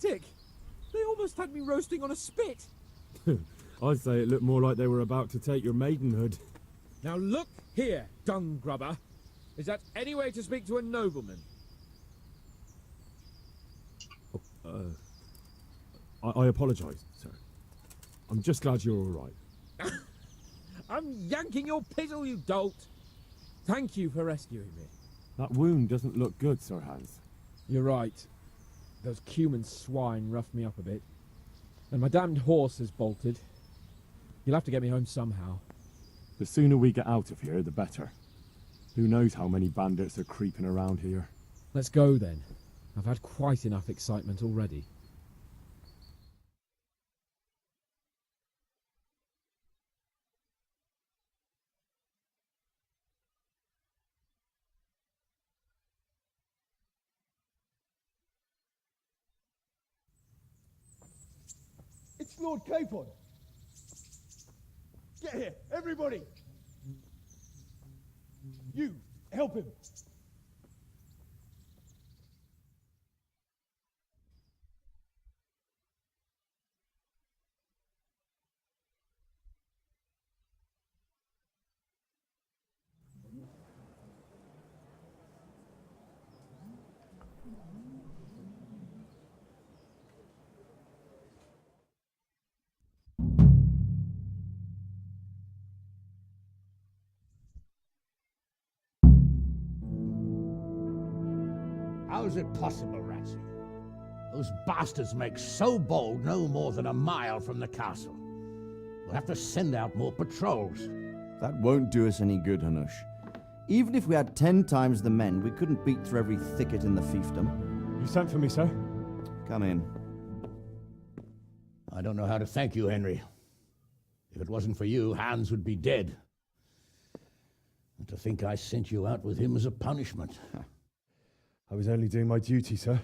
pathetic. They almost had me roasting on a spit. I'd say it looked more like they were about to take your maidenhood. Now look here, dung grubber. Is that any way to speak to a nobleman? I apologise, sir. I'm just glad you're all right. I'm yanking your pizzle, you dolt. Thank you for rescuing me. That wound doesn't look good, Sir Hans. You're right. Those cumin swine roughed me up a bit. And my damned horse has bolted. You'll have to get me home somehow. The sooner we get out of here, the better. Who knows how many bandits are creeping around here. Let's go then. I've had quite enough excitement already. It's Lord Capon. Get here, everybody. You, help him. How is it possible, Ratsy? Those bastards make so bold no more than a mile from the castle. We'll have to send out more patrols. That won't do us any good, Hanush. Even if we had 10 times the men, we couldn't beat through every thicket in the fiefdom. You sent for me, sir? Come in. I don't know how to thank you, Henry. If it wasn't for you, Hans would be dead. And to think I sent you out with him as a punishment. I was only doing my duty, sir.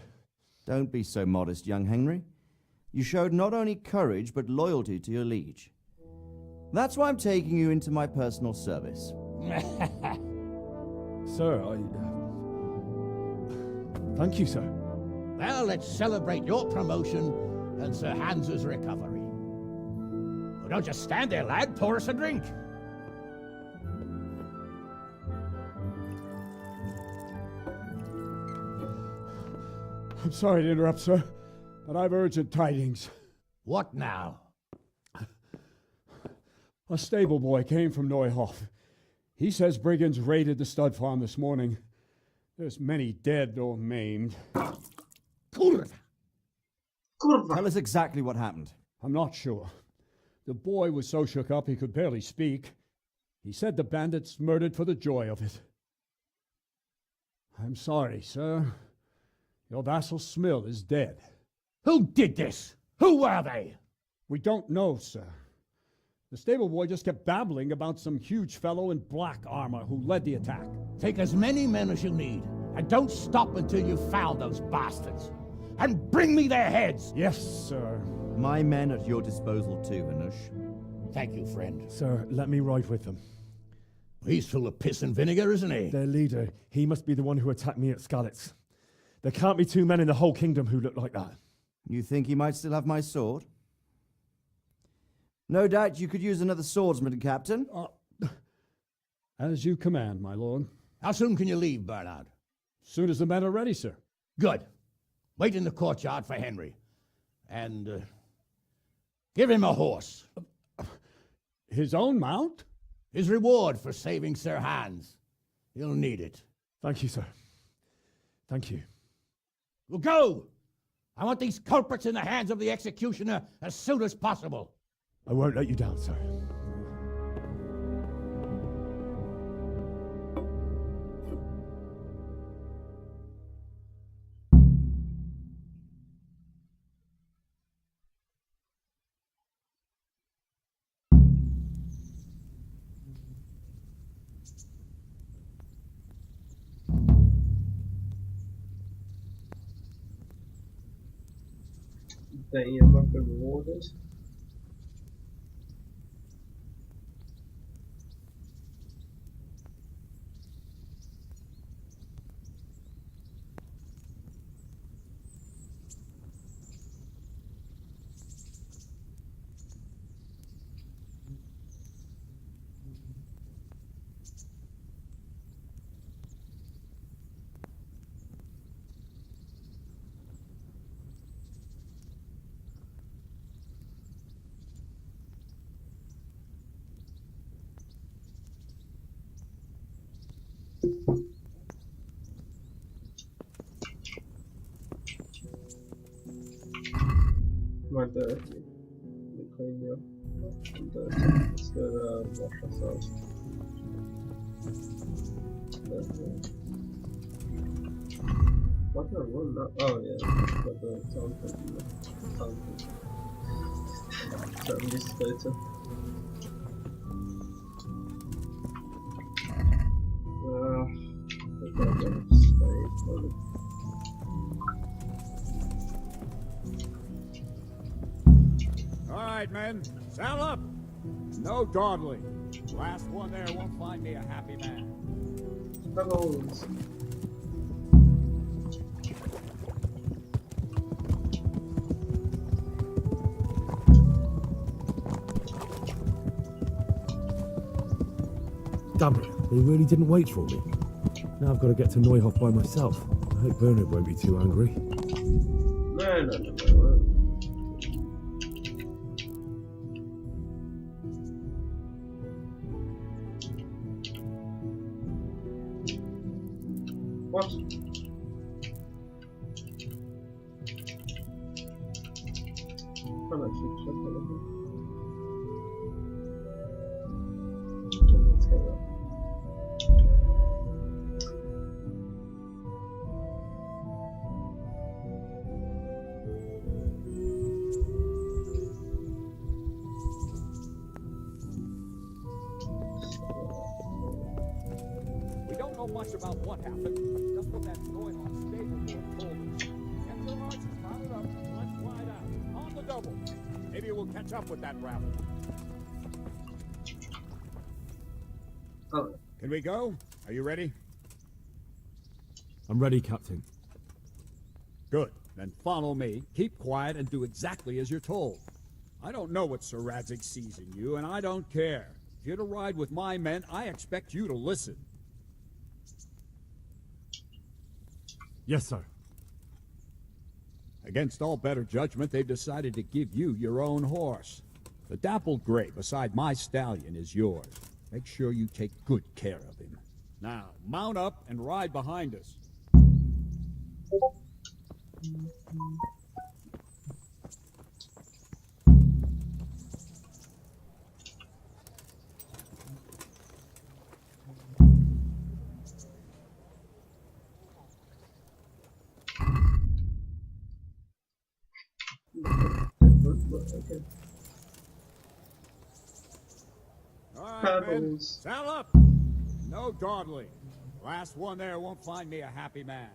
Don't be so modest, young Henry. You showed not only courage, but loyalty to your liege. That's why I'm taking you into my personal service. Sir, thank you, sir. Well, let's celebrate your promotion and Sir Hans's recovery. Well, don't just stand there, lad. Pour us a drink. I'm sorry to interrupt, sir, but I've urgent tidings. What now? A stable boy came from Neuhof. He says brigands raided the stud farm this morning. There's many dead or maimed. Kurva! Tell us exactly what happened. I'm not sure. The boy was so shook up he could barely speak. He said the bandits murdered for the joy of it. I'm sorry, sir. Your vassal Smill is dead. Who did this? Who were they? We don't know, sir. The stable boy just kept babbling about some huge fellow in black armor who led the attack. Take as many men as you need, and don't stop until you've found those bastards. And bring me their heads! Yes, sir. My men at your disposal too, Hanush. Thank you, friend. Sir, let me ride with them. He's full of piss and vinegar, isn't he? Their leader, he must be the one who attacked me at Skalitz. There can't be 2 men in the whole kingdom who look like that. You think he might still have my sword? No doubt you could use another swordsman, Captain. As you command, my lord. How soon can you leave, Bernard? Soon as the men are ready, sir. Good. Wait in the courtyard for Henry. And give him a horse. His own mount? His reward for saving Sir Hans. He'll need it. Thank you, sir. Thank you. Well, go! I want these culprits in the hands of the executioner as soon as possible. I won't let you down, sir. Daí é uma pergunta. We're dirty. We clean you. I'm dirty. Let's go wash ourselves. Dirty. Why can I run that? Oh yeah, got the sound thing. So I'm just later. I gotta stay probably. All right, men, saddle up. No dawdling. Last one there won't find me a happy man. Pebbles. Damn it, they really didn't wait for me. Now I've got to get to Neuhof by myself. I hope Bernard won't be too angry. No. What? I'm actually check anything. Let's go there. We don't know much about what happened. Just what that Neuhoff stable boy told us. Get your horses mounted up and let's ride out. On the double. Maybe we'll catch up with that rabble. Oh, Can we go? Are you ready? I'm ready, Captain. Good. Then follow me. Keep quiet and do exactly as you're told. I don't know what Sir Radzig sees in you, and I don't care. If you're to ride with my men, I expect you to listen. Yes, sir. Against all better judgment, they've decided to give you your own horse. The dappled gray beside my stallion is yours. Make sure you take good care of him. Now, mount up and ride behind us. okay. All right, men. Pebbles. Saddle up. No dawdling. Last one there won't find me a happy man.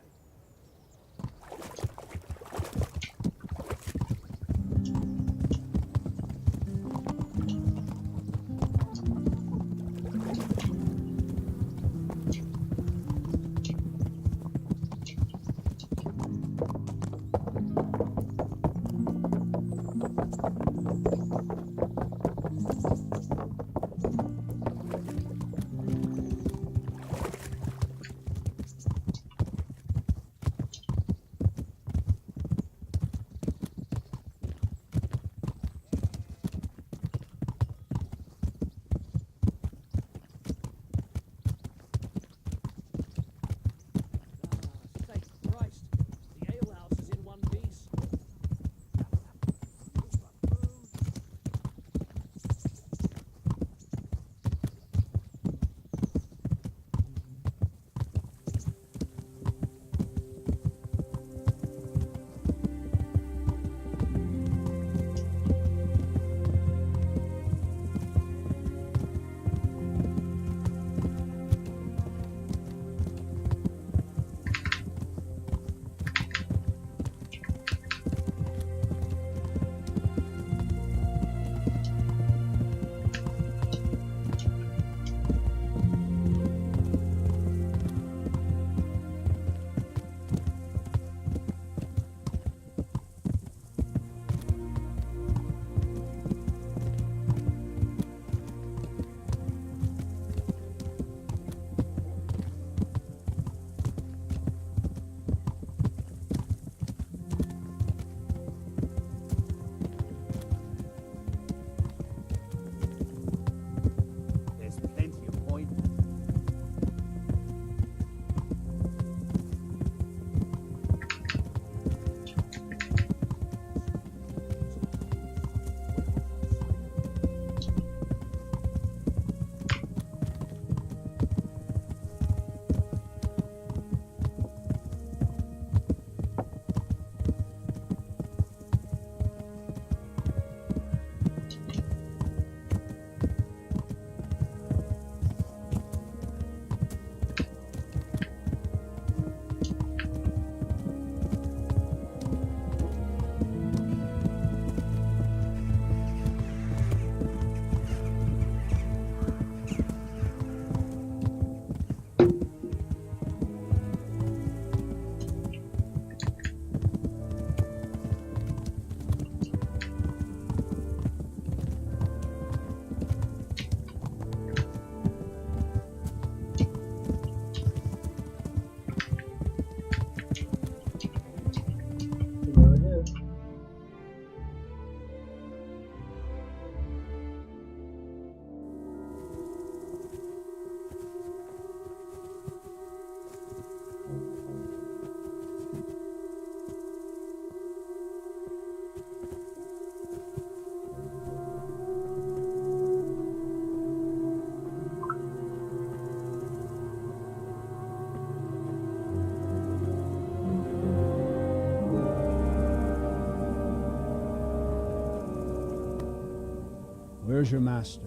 Where's your master?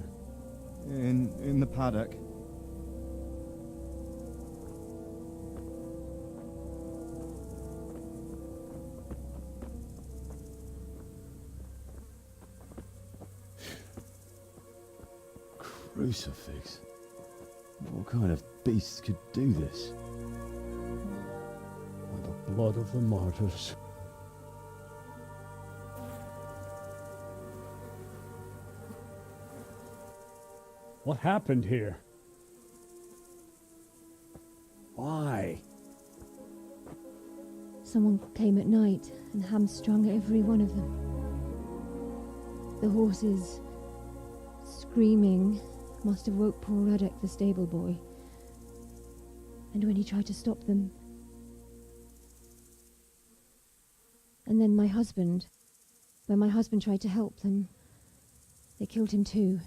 In the paddock. Crucifix. What kind of beast could do this? By the blood of the martyrs. What happened here? Why? Someone came at night and hamstrung every one of them. The horses, screaming, must have woke poor Radek, the stable boy. And when he tried to stop them... And then my husband. When my husband tried to help them, they killed him too.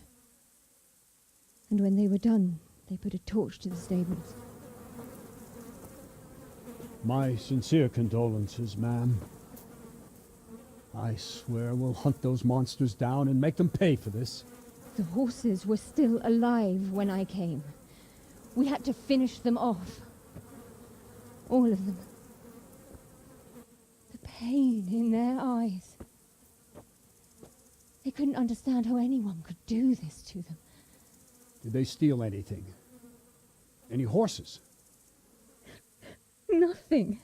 And when they were done, they put a torch to the stables. My sincere condolences, ma'am. I swear we'll hunt those monsters down and make them pay for this. The horses were still alive when I came. We had to finish them off. All of them. The pain in their eyes. They couldn't understand how anyone could do this to them. Did they steal anything? Any horses? Nothing.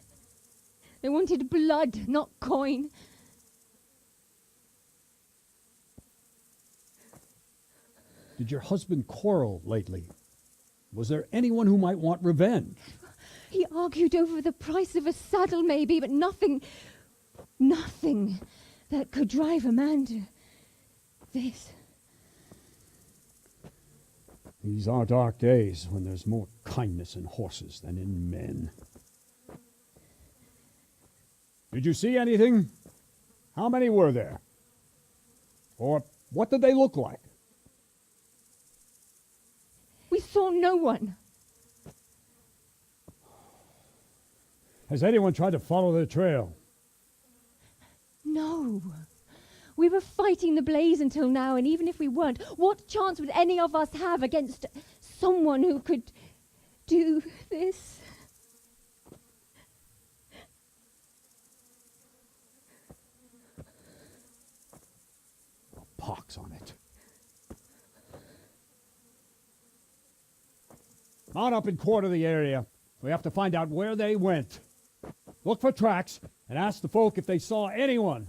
They wanted blood, not coin. Did your husband quarrel lately? Was there anyone who might want revenge? He argued over the price of a saddle, maybe, but nothing that could drive a man to this. These are dark days when there's more kindness in horses than in men. Did you see anything? How many were there? Or what did they look like? We saw no one. Has anyone tried to follow the trail? No. We were fighting the blaze until now, and even if we weren't, what chance would any of us have against someone who could do this? A pox on it. Mount up and quarter the area. We have to find out where they went. Look for tracks and ask the folk if they saw anyone.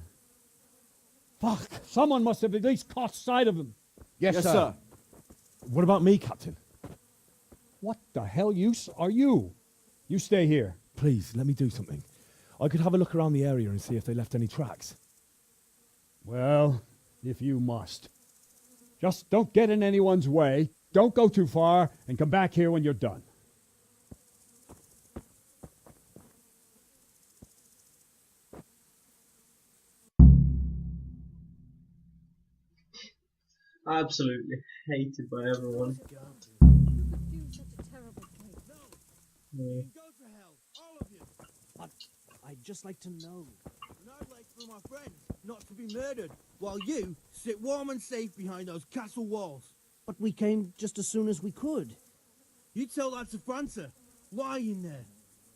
Fuck, someone must have at least caught sight of them. Yes, sir. What about me, Captain? What the hell use are you? You stay here. Please, let me do something. I could have a look around the area and see if they left any tracks. Well, if you must. Just don't get in anyone's way, don't go too far, and come back here when you're done. Absolutely hated by everyone. Yeah. I'd just like to know. And I'd like for my friends not to be murdered, while you sit warm and safe behind those castle walls. But we came just as soon as we could. You tell that to França. Lying there.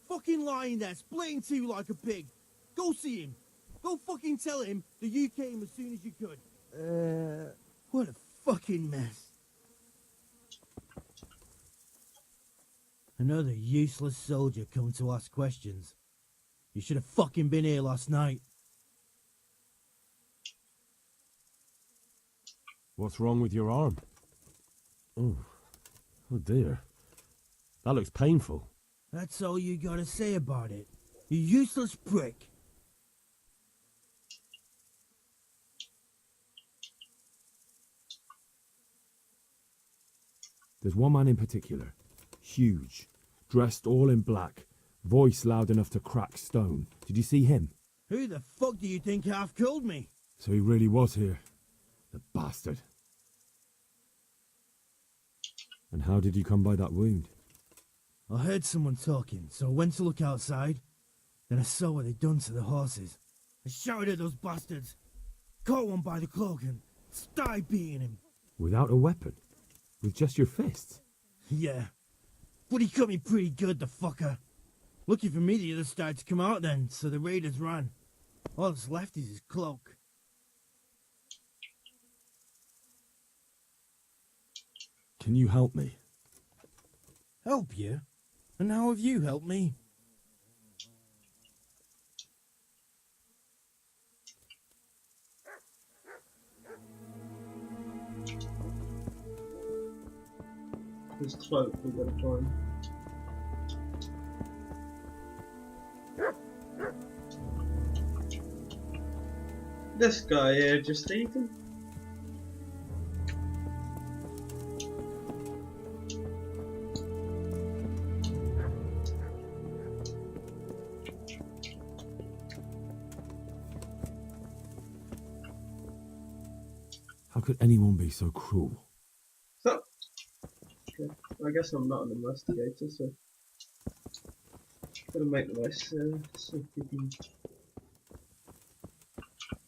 Fucking lying there, splitting two like a pig. Go see him. Go fucking tell him that you came as soon as you could. What a fucking mess. Another useless soldier come to ask questions. You should have fucking been here last night. What's wrong with your arm? Oh dear. That looks painful. That's all you gotta say about it. You useless prick. There's one man in particular. Huge. Dressed all in black. Voice loud enough to crack stone. Did you see him? Who the fuck do you think half killed me? So he really was here. The bastard. And how did you come by that wound? I heard someone talking, so I went to look outside. Then I saw what they'd done to the horses. I shouted at those bastards. Caught one by the cloak and started beating him. Without a weapon? With just your fists? Yeah. But he cut me pretty good, the fucker. Lucky for me the others started to come out then, so the raiders ran. All that's left is his cloak. Can you help me? Help you? And how have you helped me? His cloak we gotta find. This guy here just eating. How could anyone be so cruel? So, okay. I guess I'm not an investigator, so gotta make the most see if we can.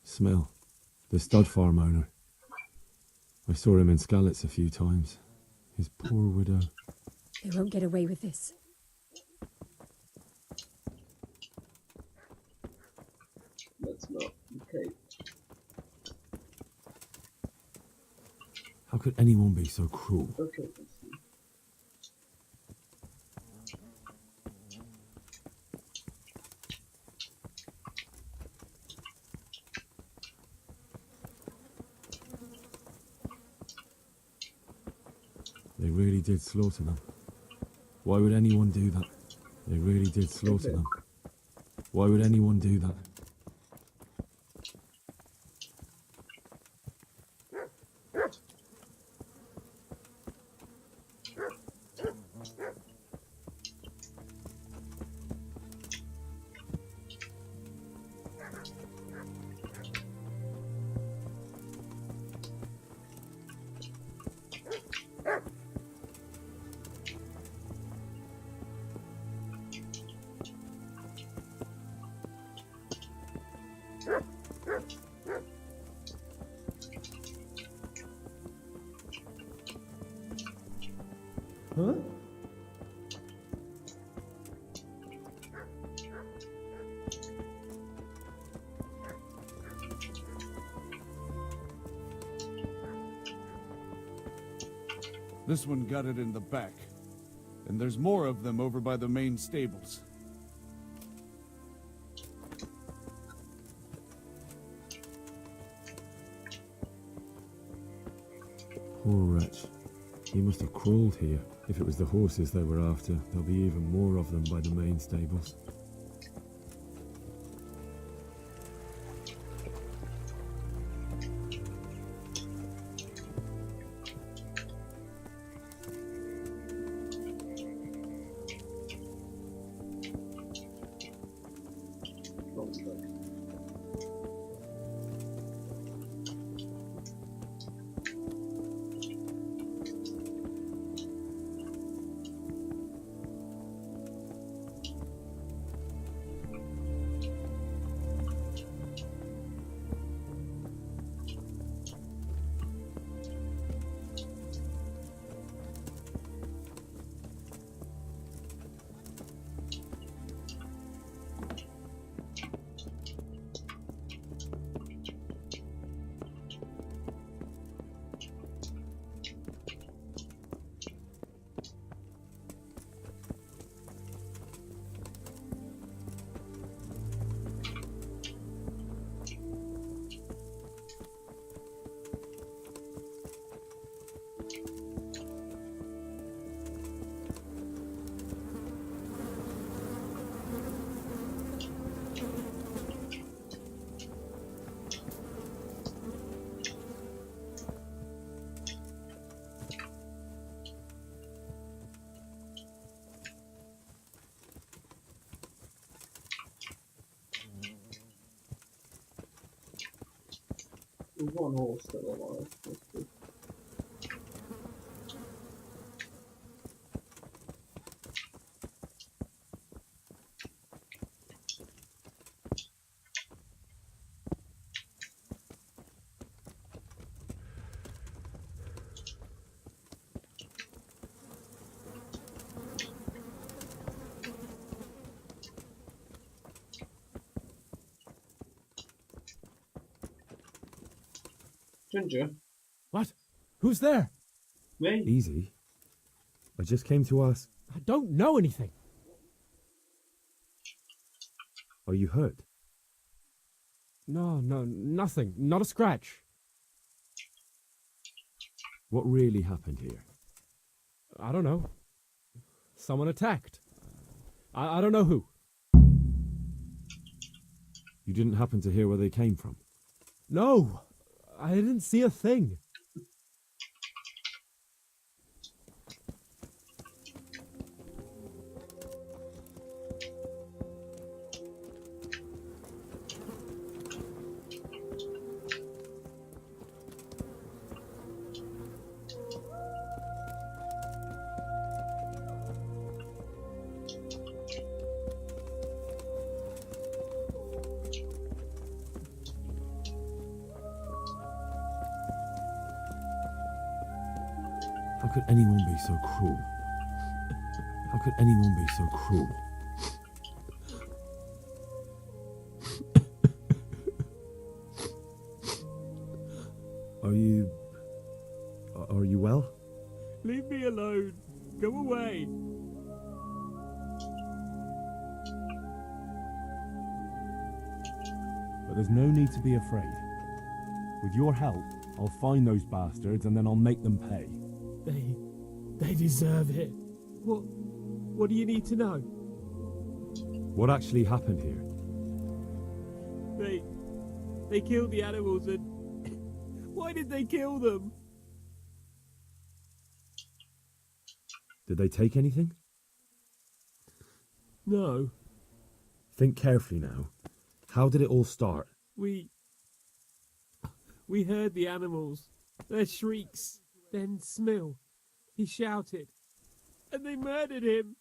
Smell. The stud farm owner. I saw him in Skalitz a few times. His poor widow. They won't get away with this. Let's not. Okay. How could anyone be so cruel? Okay, let's see. They really did slaughter them. Why would anyone do that? They really did slaughter them. Why would anyone do that? Huh? This one got it in the back. And there's more of them over by the main stables. Poor wretch. He must have crawled here. If it was the horses they were after, there'll be even more of them by the main stables. There's one horse still alive. That's good. Ginger? What? Who's there? Me? Easy. I just came to ask, I don't know anything. are you hurt? No, nothing. Not a scratch. What really happened here? I don't know. Someone attacked. I don't know who. You didn't happen to hear where they came from? No, I didn't see a thing. How could anyone be so cruel? How could anyone be so cruel? Are you well? Leave me alone. Go away. But there's no need to be afraid. With your help, I'll find those bastards and then I'll make them pay. They deserve it. What do you need to know? What actually happened here? They killed the animals and why did they kill them? Did they take anything? No. Think carefully now. How did it all start? We heard the animals, their shrieks, then Smill. He shouted, and they murdered him.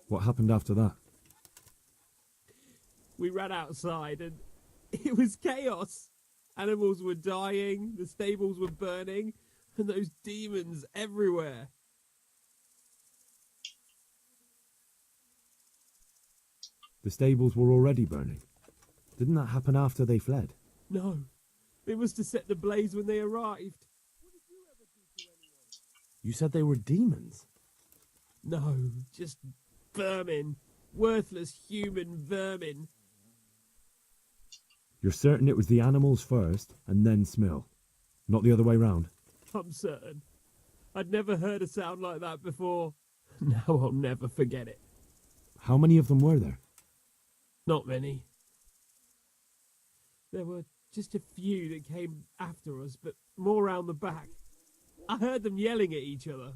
What happened after that? We ran outside and it was chaos. Animals were dying, the stables were burning, and those demons everywhere. The stables were already burning. Didn't that happen after they fled? No, it was to set the blaze when they arrived. You said they were demons. No, just vermin. Worthless human vermin. You're certain it was the animals first and then Smill? Not the other way round? I'm certain. I'd never heard a sound like that before. Now I'll never forget it. How many of them were there? Not many. There were just a few that came after us, but more round the back. I heard them yelling at each other.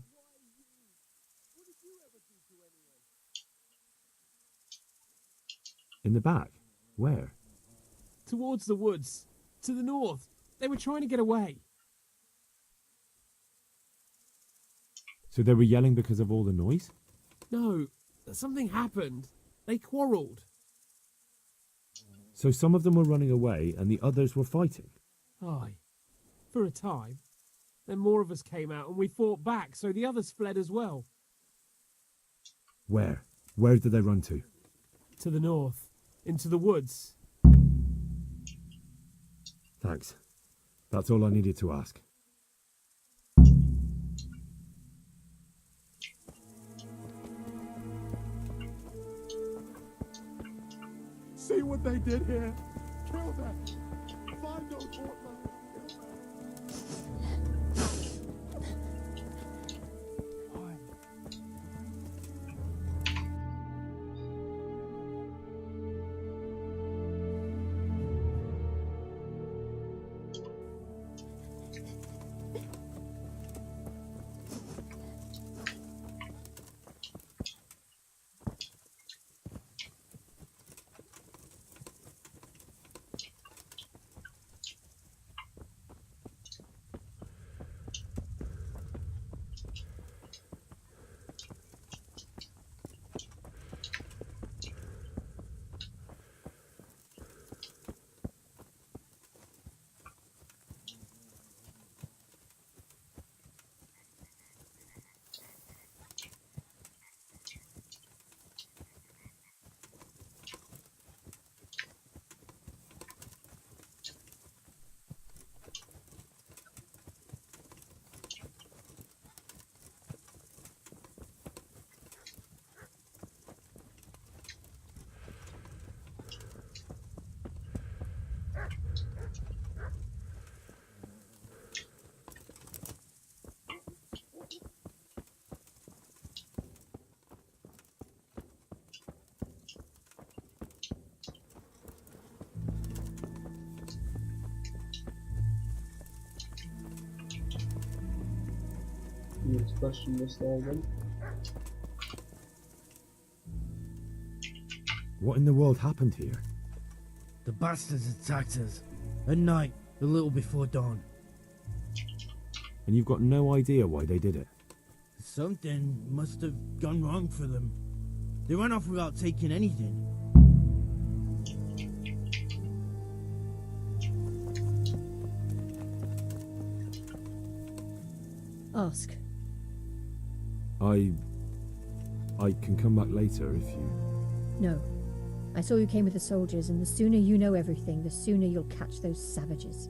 In the back? Where? Towards the woods. To the north. They were trying to get away. So they were yelling because of all the noise? No, something happened. They quarrelled. So some of them were running away and the others were fighting? Aye. For a time. Then more of us came out and we fought back, so the others fled as well. Where? Where did they run to? To the north. Into the woods. Thanks. That's all I needed to ask. See what they did here. Kill them. Find those horsemen. Let's question this guy again. What in the world happened here? The bastards attacked us. At night, a little before dawn. And you've got no idea why they did it? Something must have gone wrong for them. They ran off without taking anything. Ask. I can come back later if you... No. I saw you came with the soldiers, and the sooner you know everything, the sooner you'll catch those savages.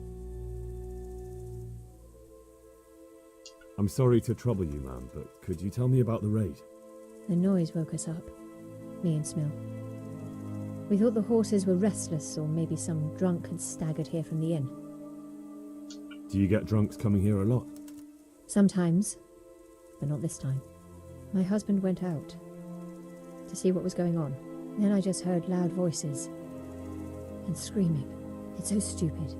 I'm sorry to trouble you, ma'am, but could you tell me about the raid? The noise woke us up. Me and Smill. We thought the horses were restless, or maybe some drunk had staggered here from the inn. Do you get drunks coming here a lot? Sometimes, but not this time. My husband went out to see what was going on. Then I just heard loud voices and screaming. It's so stupid.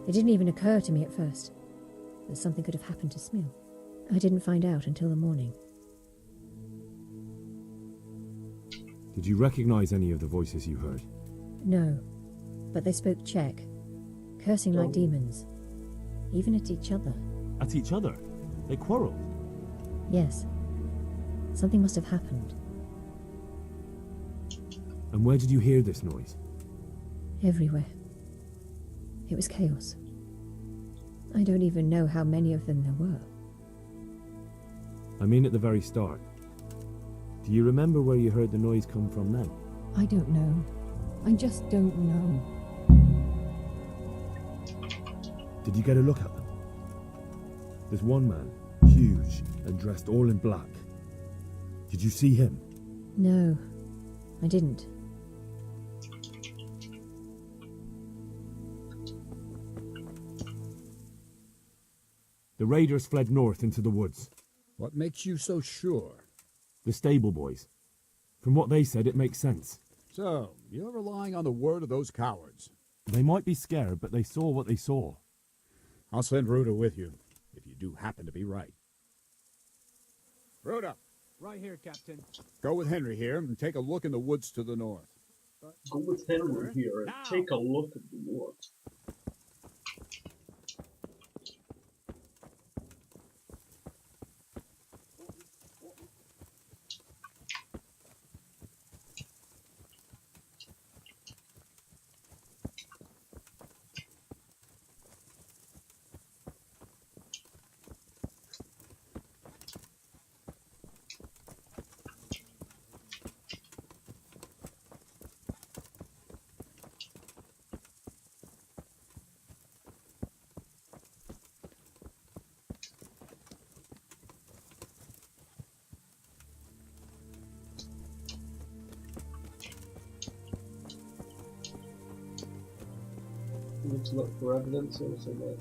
It didn't even occur to me at first that something could have happened to Smill. I didn't find out until the morning. Did you recognize any of the voices you heard? No, but they spoke Czech, cursing like demons, even at each other. At each other? They quarreled? Yes, something must have happened. And where did you hear this noise? Everywhere. It was chaos. I don't even know how many of them there were. I mean at the very start. Do you remember where you heard the noise come from then? I don't know. I just don't know. Did you get a look at them? There's one man, huge and dressed all in black. Did you see him? No, I didn't. The raiders fled north into the woods. What makes you so sure? The stable boys. From what they said, it makes sense. So, you're relying on the word of those cowards. They might be scared, but they saw what they saw. I'll send Ruda with you, if you do happen to be right. Ruda! Right here, Captain. Go with Henry here and take a look in the woods to the north. Go with Henry here and take a look at the north. Need to look for evidence or something.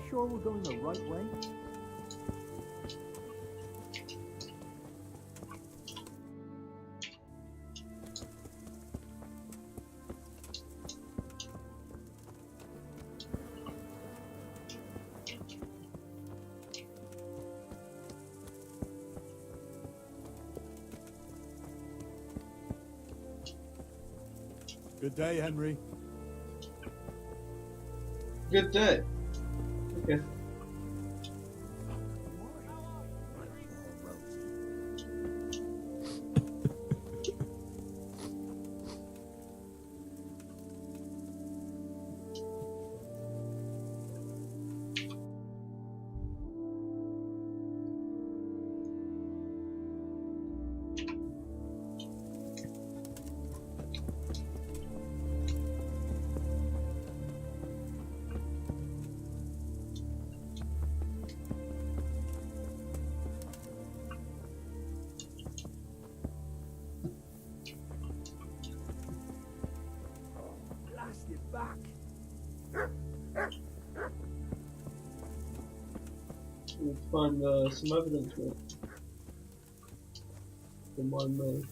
Sure we're going the right way? Good day, Henry. Good day. Okay. back. We need to find some evidence with in my mail.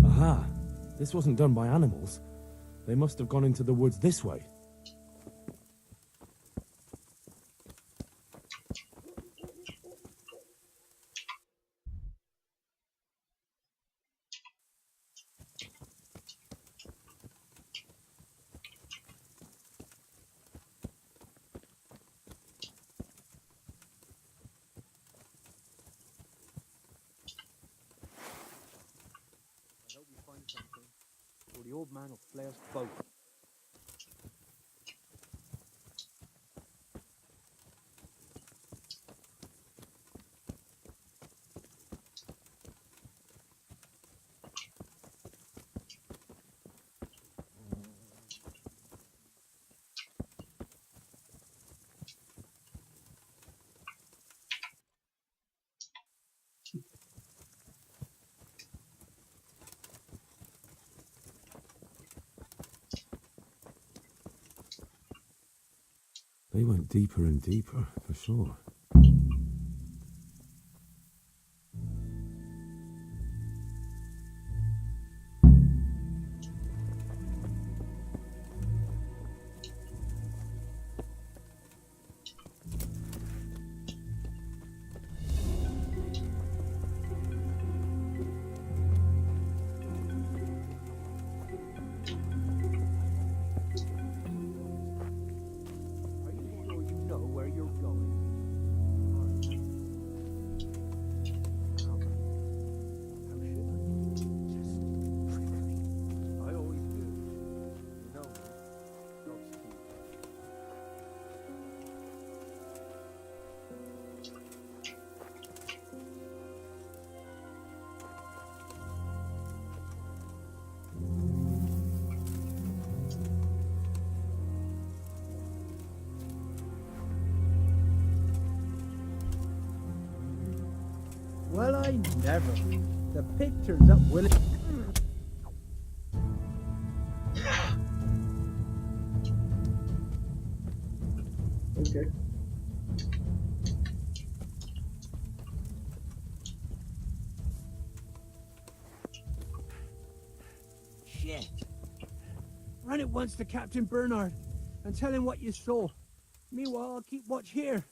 Aha! This wasn't done by animals. They must have gone into the woods this way. I hope we find something, or the old man will flay us both. They went deeper and deeper, for sure. Are you sure you know where you're going? How should I? Just trick me. I always do. You know me. God's keep. Well, I never. The pictures up Willie. Okay. Shit. Run at once to Captain Bernard and tell him what you saw. Meanwhile, I'll keep watch here.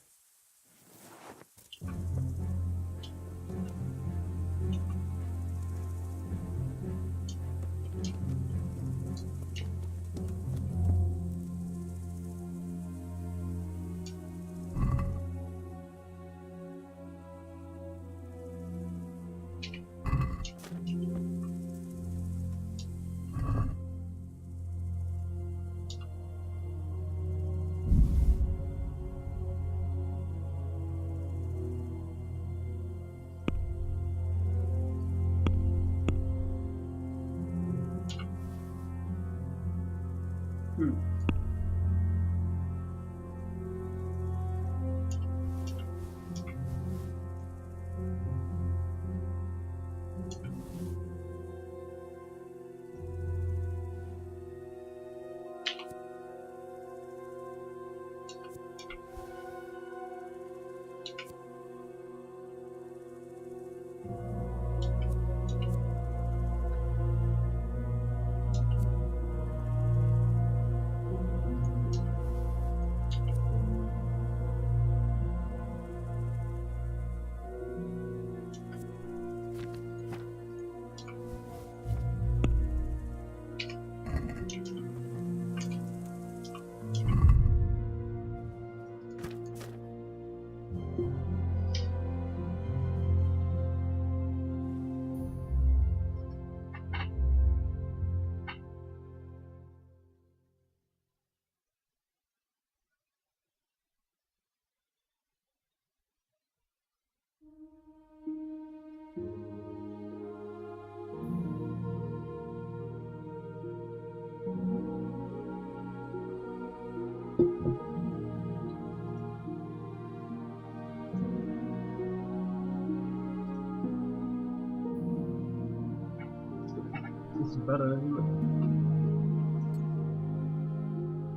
better, isn't it?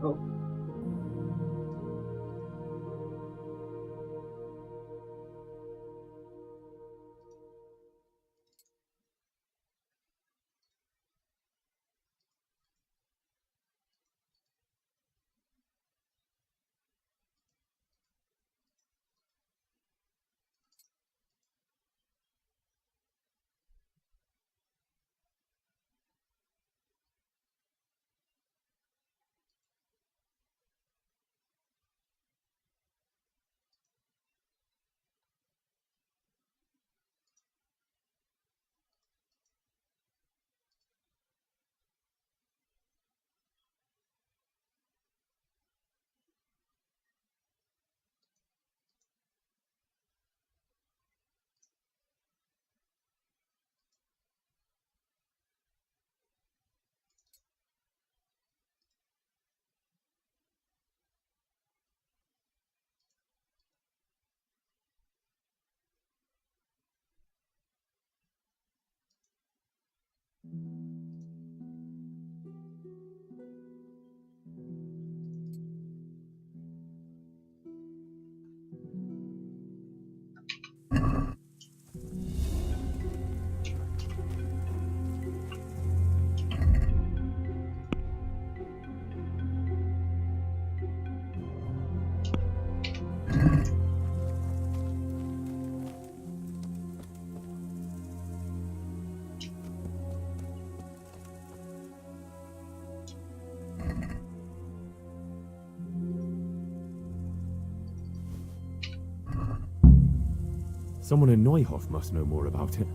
Oh. Someone in Neuhoff must know more about it.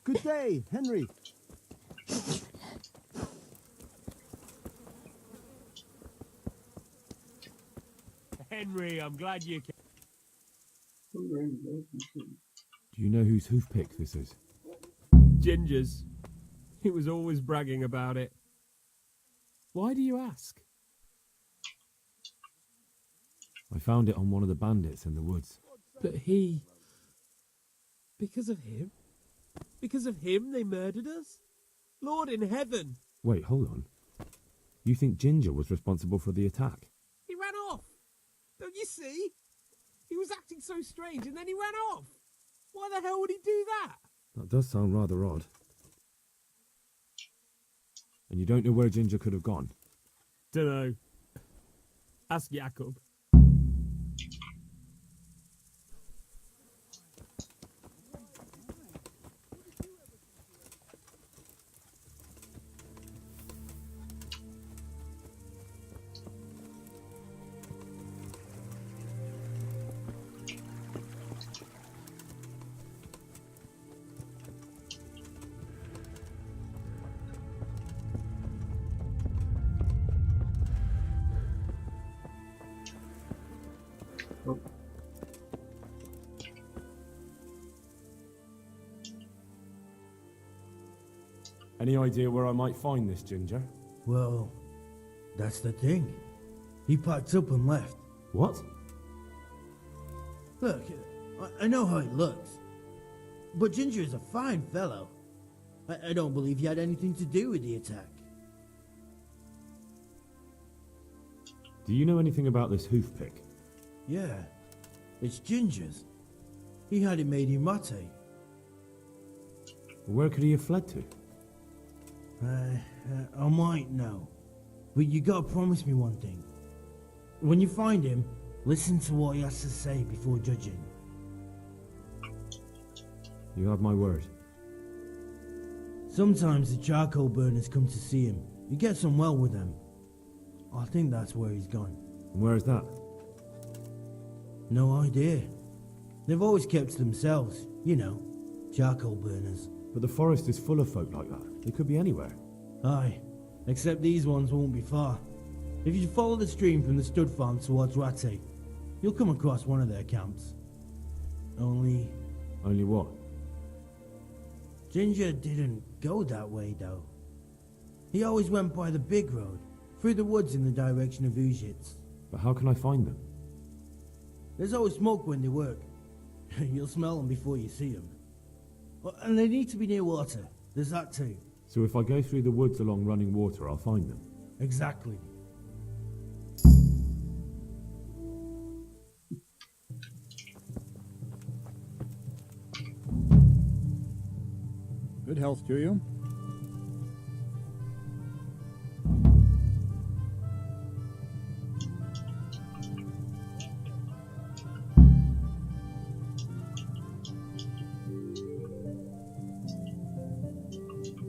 Good day, Henry. Henry, I'm glad you came. Do you know whose hoof pick this is? Ginger's. He was always bragging about it. Why do you ask? I found it on one of the bandits in the woods. But he... Because of him? Because of him they murdered us? Lord in heaven! Wait, hold on. You think Ginger was responsible for the attack? He ran off! Don't you see? He was acting so strange and then he ran off! Why the hell would he do that? That does sound rather odd. And you don't know where Ginger could have gone? Dunno. Ask Jakob. Any idea where I might find this Ginger? Well, that's the thing. He packed up and left. What? Look, I know how he looks. But Ginger is a fine fellow. I don't believe he had anything to do with the attack. Do you know anything about this hoof pick? Yeah, it's Ginger's. He had it made in Mate. Where could he have fled to? I might know. But you gotta promise me one thing. When you find him, listen to what he has to say before judging. You have my word. Sometimes the charcoal burners come to see him. He gets on well with them. I think that's where he's gone. And where is that? No idea. They've always kept to themselves, you know, charcoal burners. But the forest is full of folk like that. They could be anywhere. Aye, except these ones won't be far. If you follow the stream from the stud farm towards Rate, you'll come across one of their camps. Only what? Ginger didn't go that way, though. He always went by the big road, through the woods in the direction of Ujits. But how can I find them? There's always smoke when they work. You'll smell them before you see them. And they need to be near water. There's that too. So if I go through the woods along running water, I'll find them? Exactly. Good health to you.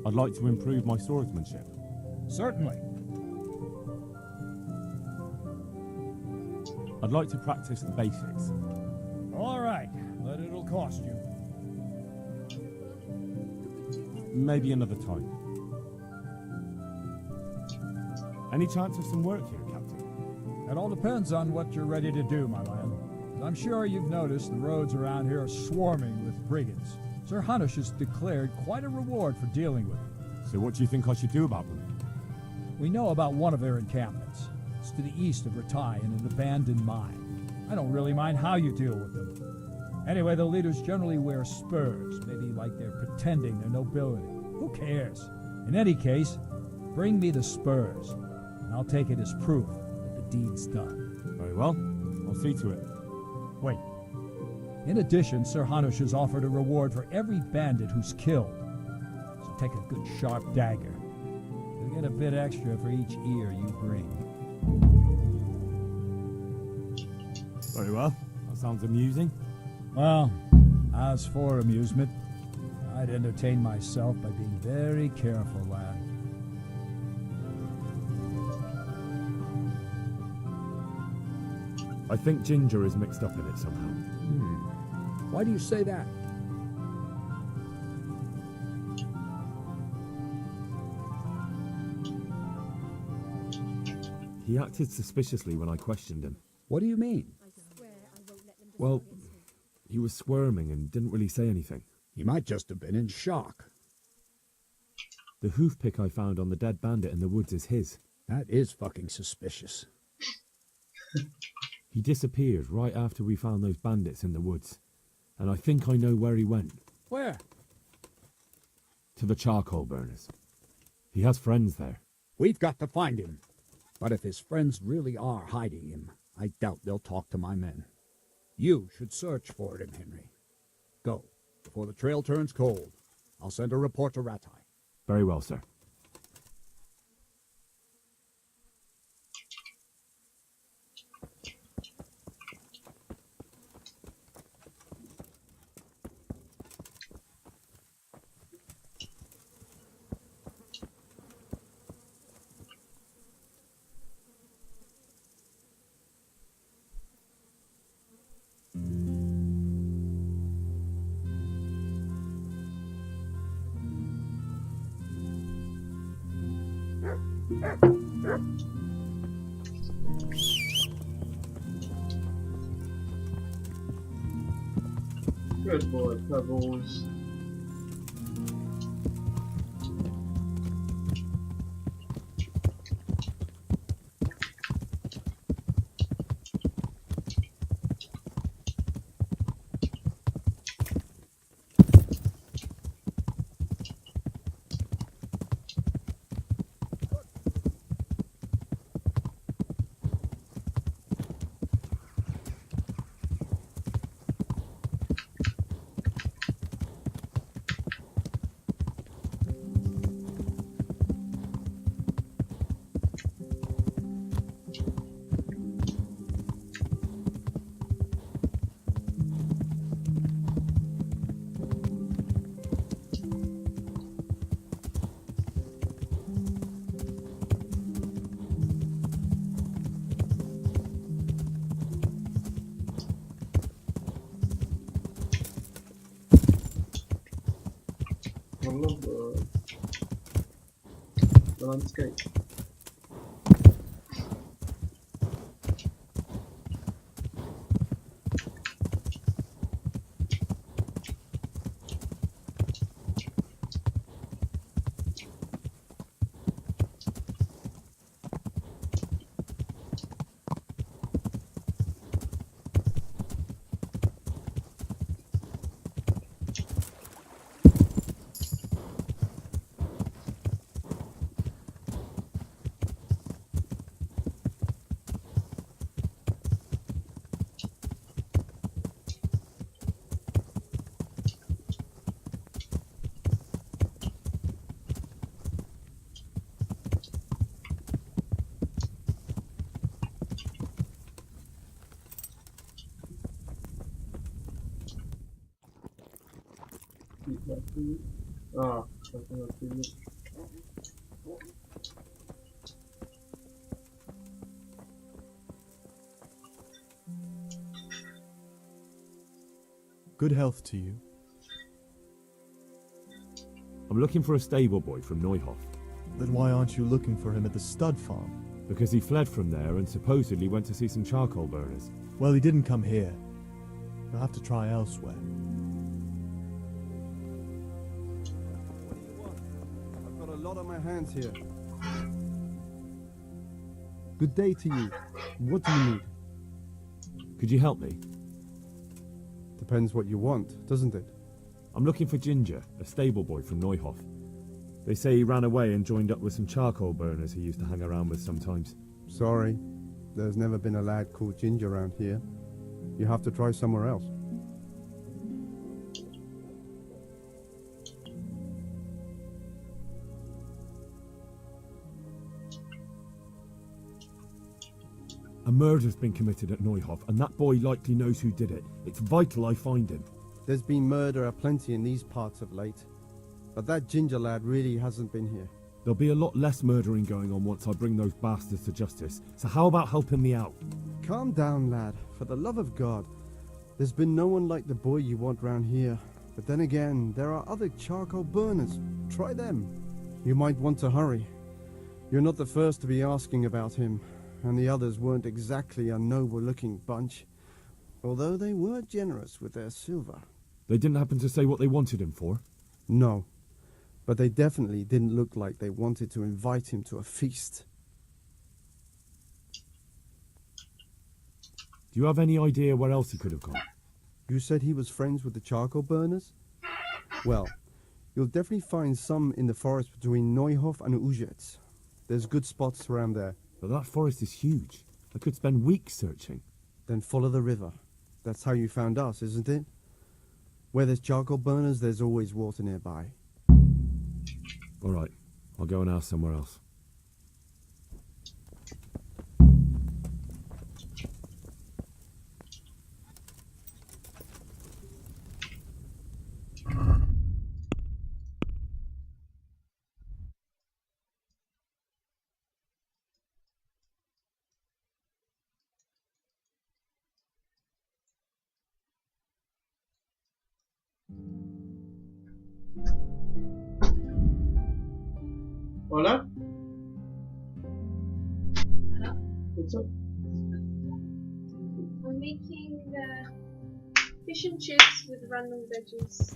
I'd like to improve my swordsmanship. Certainly. I'd like to practice the basics. All right, but it'll cost you. Maybe another time. Any chance of some work here, Captain? It all depends on what you're ready to do, my lad. I'm sure you've noticed the roads around here are swarming with brigands. Sir Hanush has declared quite a reward for dealing with them. So what do you think I should do about them? We know about one of their encampments. It's to the east of Ratai in an abandoned mine. I don't really mind how you deal with them. Anyway, the leaders generally wear spurs, maybe like they're pretending they're nobility. Who cares? In any case, bring me the spurs, and I'll take it as proof that the deed's done. Very well. I'll see to it. Wait. In addition, Sir Hanush has offered a reward for every bandit who's killed. So take a good sharp dagger. You'll get a bit extra for each ear you bring. Very well. That sounds amusing. Well, as for amusement, I'd entertain myself by being very careful, lad. I think Ginger is mixed up in it somehow. Why do you say that? He acted suspiciously when I questioned him. What do you mean? Well, he was squirming and didn't really say anything. He might just have been in shock. The hoof pick I found on the dead bandit in the woods is his. That is fucking suspicious. He disappeared right after we found those bandits in the woods. And I think I know where he went. Where? To the charcoal burners. He has friends there. We've got to find him. But if his friends really are hiding him, I doubt they'll talk to my men. You should search for him, Henry. Go, before the trail turns cold. I'll send a report to Ratai. Very well, sir. Good boy, Pebbles. love the landscape. Keep that food. Ah, something like food. Good health to you. I'm looking for a stable boy from Neuhof. Then why aren't you looking for him at the stud farm? Because he fled from there and supposedly went to see some charcoal burners. Well, he didn't come here. You'll have to try elsewhere. What do you want? I've got a lot on my hands here. Good day to you. What do you need? Could you help me? Depends what you want, doesn't it? I'm looking for Ginger, a stable boy from Neuhof. They say he ran away and joined up with some charcoal burners he used to hang around with sometimes. Sorry, there's never been a lad called Ginger around here. You have to try somewhere else. A murder's been committed at Neuhof, and that boy likely knows who did it. It's vital I find him. There's been murder aplenty in these parts of late, but that Ginger lad really hasn't been here. There'll be a lot less murdering going on once I bring those bastards to justice, so how about helping me out? Calm down, lad. For the love of God. There's been no one like the boy you want round here. But then again, there are other charcoal burners. Try them. You might want to hurry. You're not the first to be asking about him, and the others weren't exactly a noble-looking bunch, although they were generous with their silver. They didn't happen to say what they wanted him for? No, but they definitely didn't look like they wanted to invite him to a feast. Do you have any idea where else he could have gone? You said he was friends with the charcoal burners? Well, you'll definitely find some in the forest between Neuhof and Ujetz. There's good spots around there. But that forest is huge. I could spend weeks searching. Then follow the river. That's how you found us, isn't it? Where there's charcoal burners, there's always water nearby. All right, I'll go and ask somewhere else. Hola? What's up? I'm making fish and chips with random veggies.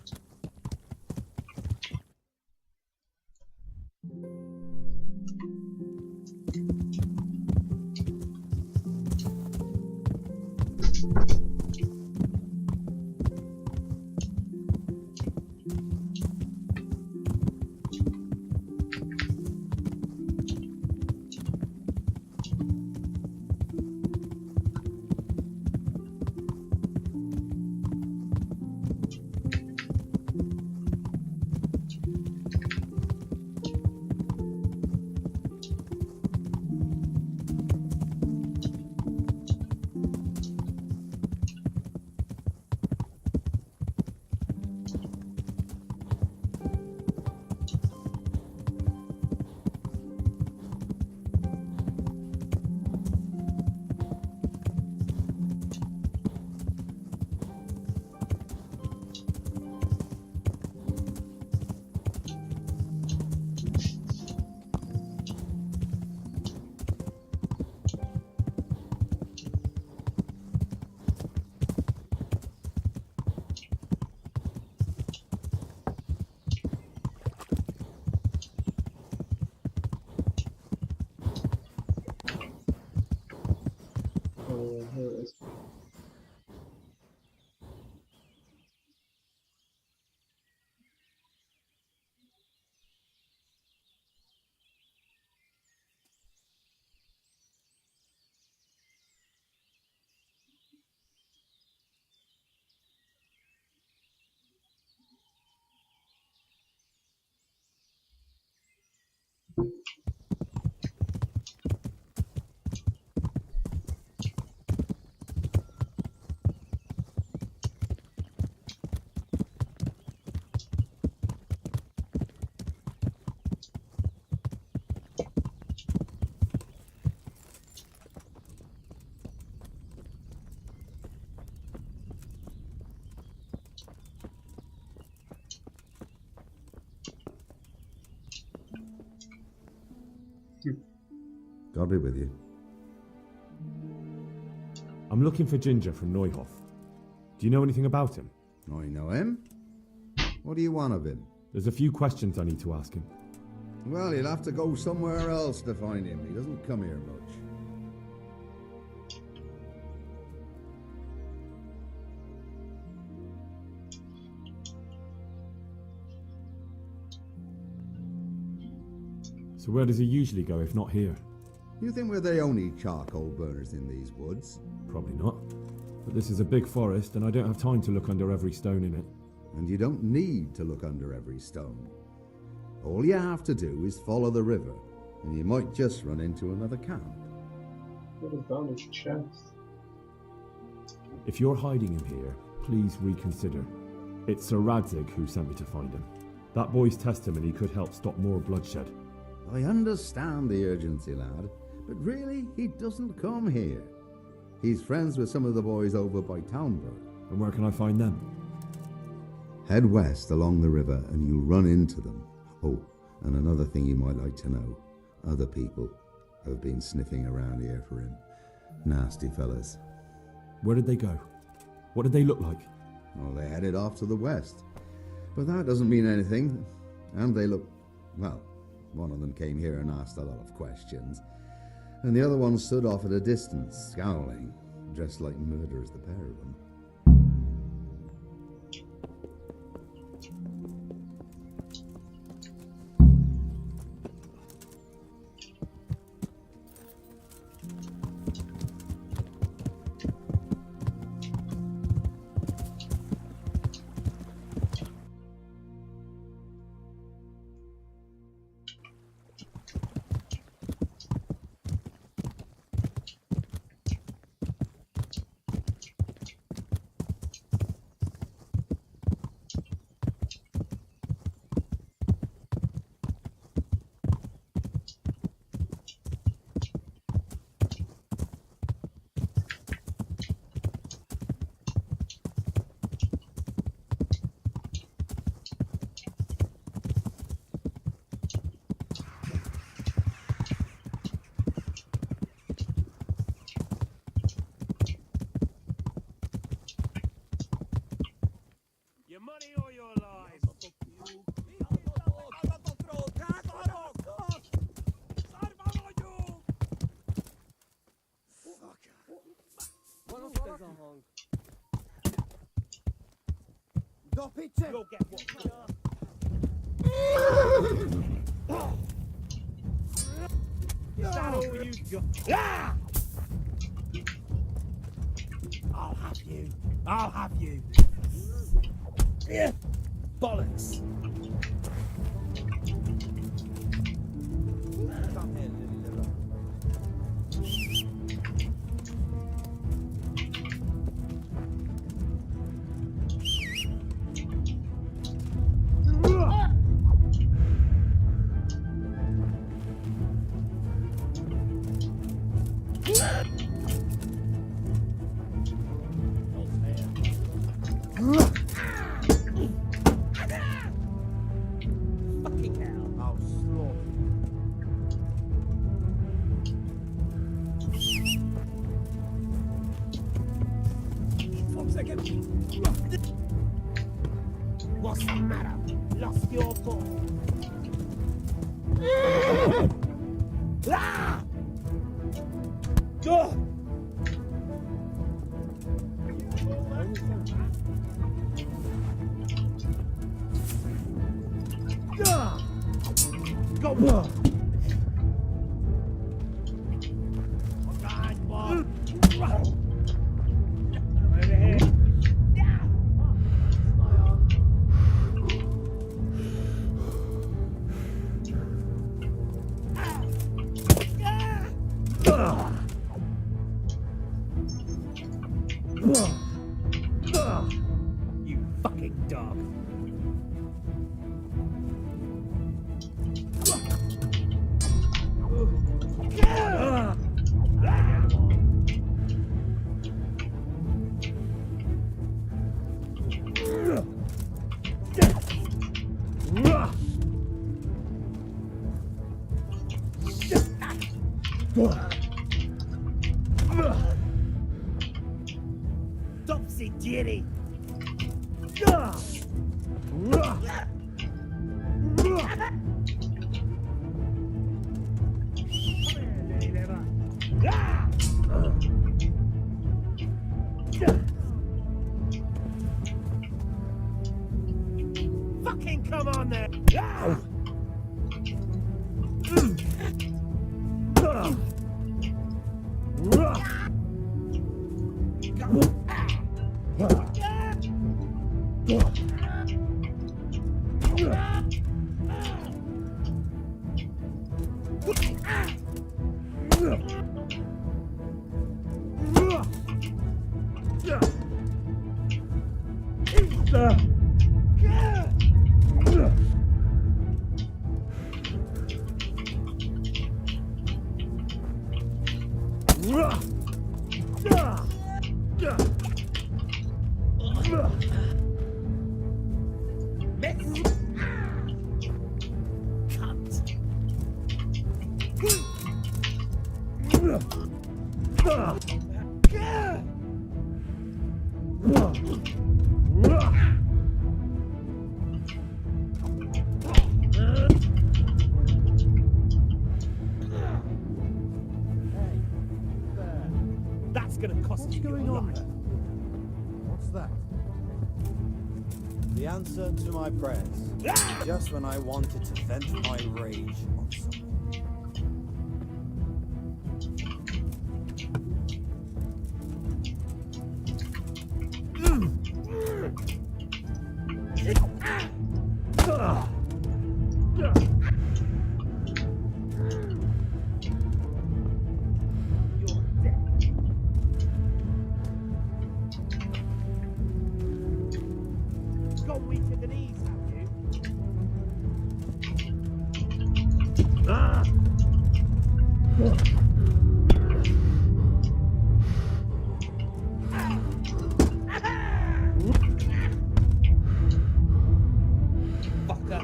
Here it is. God be with you. I'm looking for Ginger from Neuhoff. Do you know anything about him? I know him. What do you want of him? There's a few questions I need to ask him. Well, you'll have to go somewhere else to find him. He doesn't come here much. So where does he usually go if not here? You think we're the only charcoal burners in these woods? Probably not. But this is a big forest and I don't have time to look under every stone in it. And you don't need to look under every stone. All you have to do is follow the river, and you might just run into another camp. What is down his chest? If you're hiding him here, please reconsider. It's Sir Radzig who sent me to find him. That boy's testimony could help stop more bloodshed. I understand the urgency, lad, but really, he doesn't come here. He's friends with some of the boys over by Townburg. And where can I find them? Head west along the river and you'll run into them. Oh, and another thing you might like to know. Other people have been sniffing around here for him. Nasty fellas. Where did they go? What did they look like? Well, they headed off to the west. But that doesn't mean anything. And they look... well, one of them came here and asked a lot of questions. And the other one stood off at a distance, scowling, dressed like murderers, the pair of them. You'll get what? Is that all you've got? Ah! I'll have you. I'll have you. Yeah. Bollocks. Come here, little liver. What's the matter? Lost your ball. Ah! Go on! You fucking dog. Topsy Jerry. Fucking come on there! That's gonna cost you your life. What's that? The answer to my prayers. Just when I wanted to vent my rage on someone. Gone weak at the knees, have you? Fucker.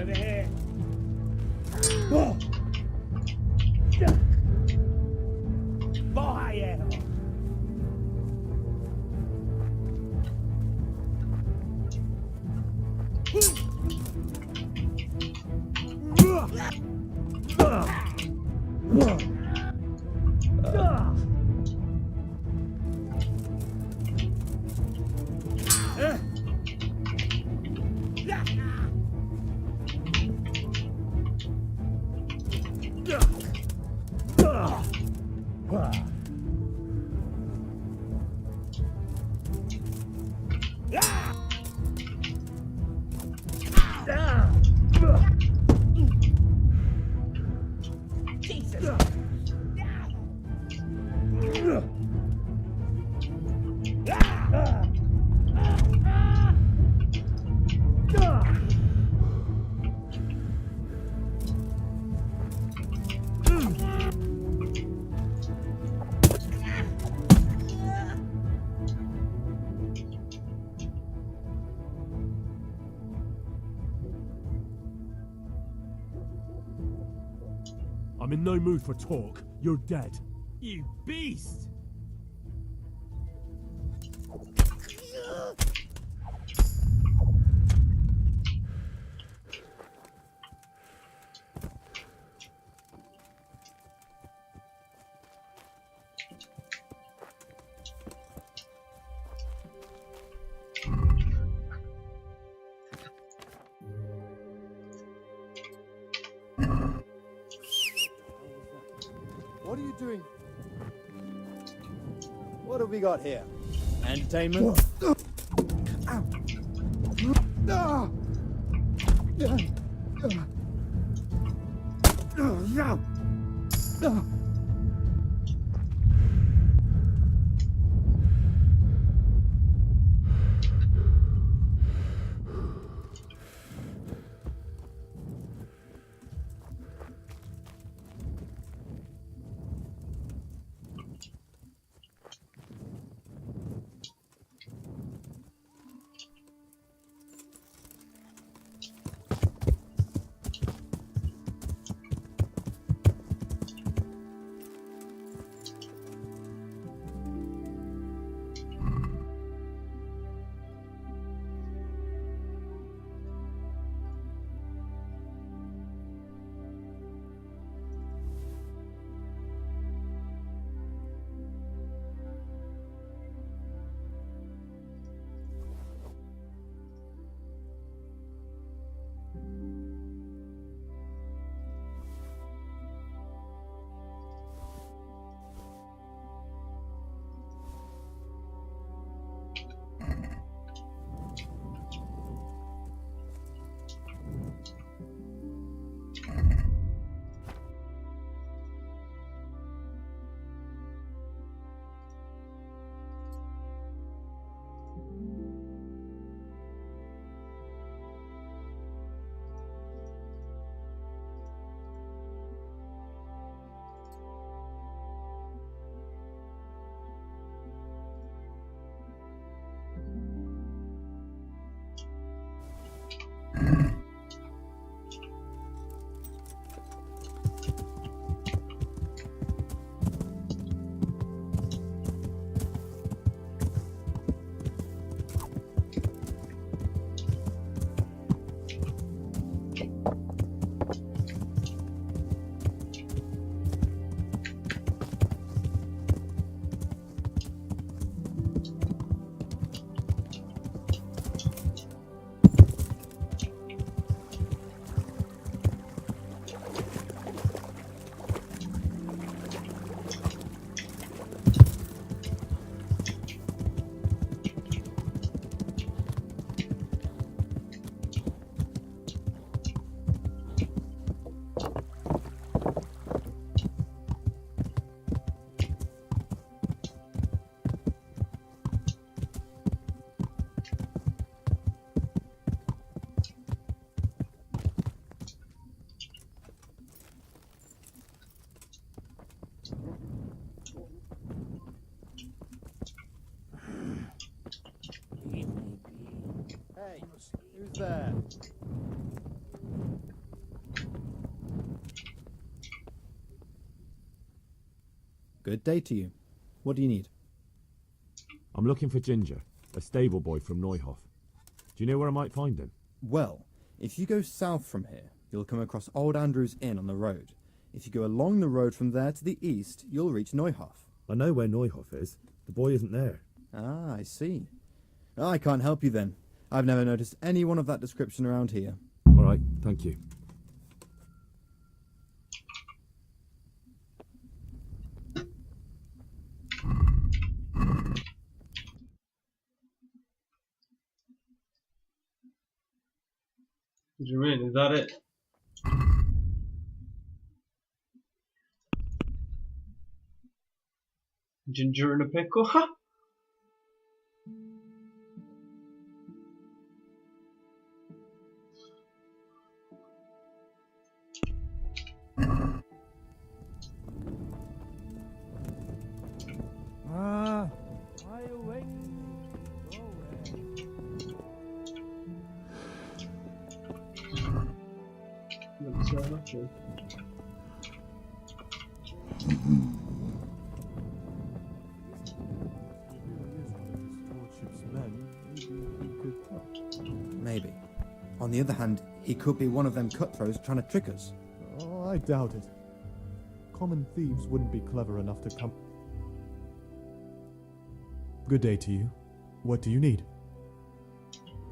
Over here. Fire! Jesus! I'm in no mood for talk. You're dead. You beast! What are you doing? What have we got here? Entertainment? Hey, who's there? Good day to you. What do you need? I'm looking for Ginger, a stable boy from Neuhof. Do you know where I might find him? Well, if you go south from here, you'll come across Old Andrew's Inn on the road. If you go along the road from there to the east, you'll reach Neuhof. I know where Neuhof is. The boy isn't there. Ah, I see. I can't help you then. I've never noticed anyone of that description around here. All right, thank you. What do you mean? Is that it? Ginger in a pickle? Ha! Why away? Go away. Looks so much. On the other hand, he could be one of them cutthroats trying to trick us. Oh, I doubt it. Common thieves wouldn't be clever enough to come. Good day to you. What do you need?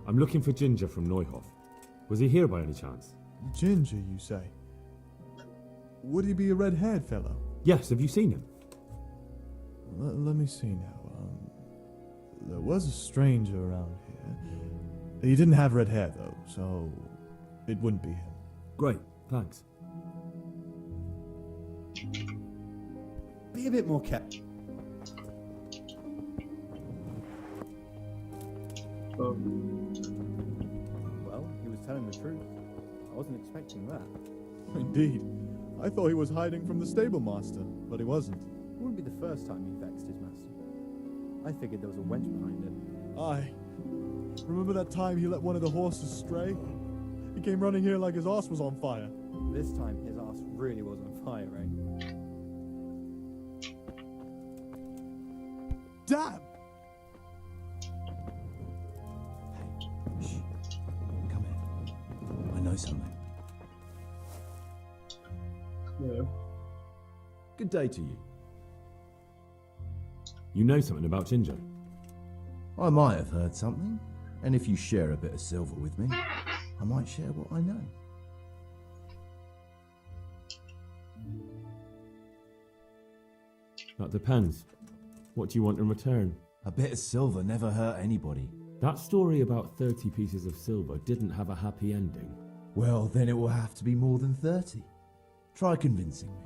I'm looking for Ginger from Neuhoff. Was he here by any chance? Ginger, you say? Would he be a red-haired fellow? Yes, have you seen him? Let me see now. There was a stranger around here. He didn't have red hair, though, so it wouldn't be him. Great, thanks. Be a bit more kept. Oh. Well, he was telling the truth. I wasn't expecting that. Indeed. I thought he was hiding from the stable master, but he wasn't. It wouldn't be the first time he vexed his master. I figured there was a wench behind it. Aye. Remember that time he let one of the horses stray? He came running here like his arse was on fire. This time his arse really was on fire, eh? Damn! Shh. Come here. I know something. Yeah. Good day to you. You know something about Ginger? I might have heard something, and if you share a bit of silver with me, I might share what I know. That depends. What do you want in return? A bit of silver never hurt anybody. That story about 30 pieces of silver didn't have a happy ending. Well, then it will have to be more than 30. Try convincing me.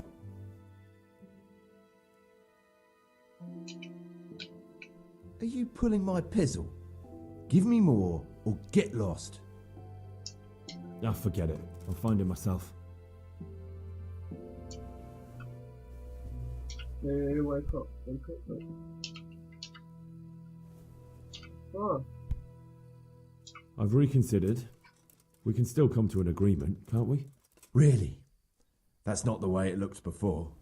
Are you pulling my pizzle? Give me more, or get lost. Ah, forget it. I'll find it myself. Hey, wake up, wake up, wake up. Oh. I've reconsidered. We can still come to an agreement, can't we? Really? That's not the way it looked before.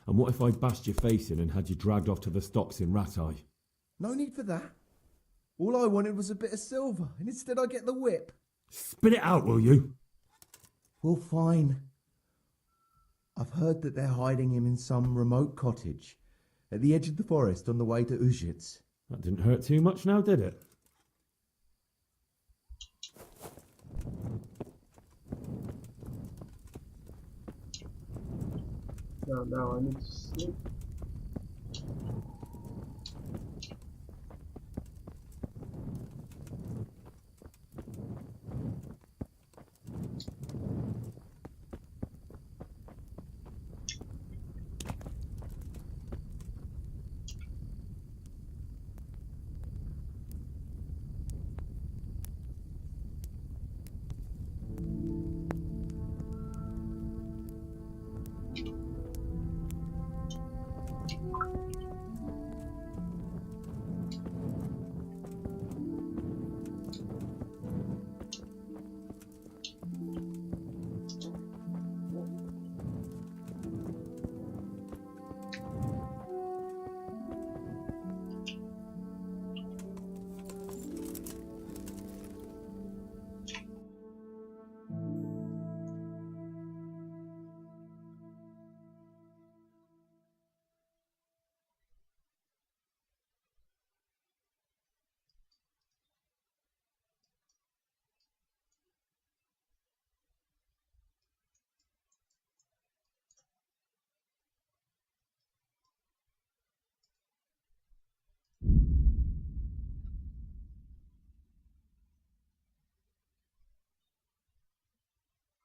And what if I bashed your face in and had you dragged off to the stocks in Rat-Eye? No need for that. All I wanted was a bit of silver, and instead I get the whip. Spit it out, will you? Well, fine. I've heard that they're hiding him in some remote cottage at the edge of the forest on the way to Uzhitz. That didn't hurt too much now, did it? Now I need to sleep.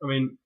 I mean,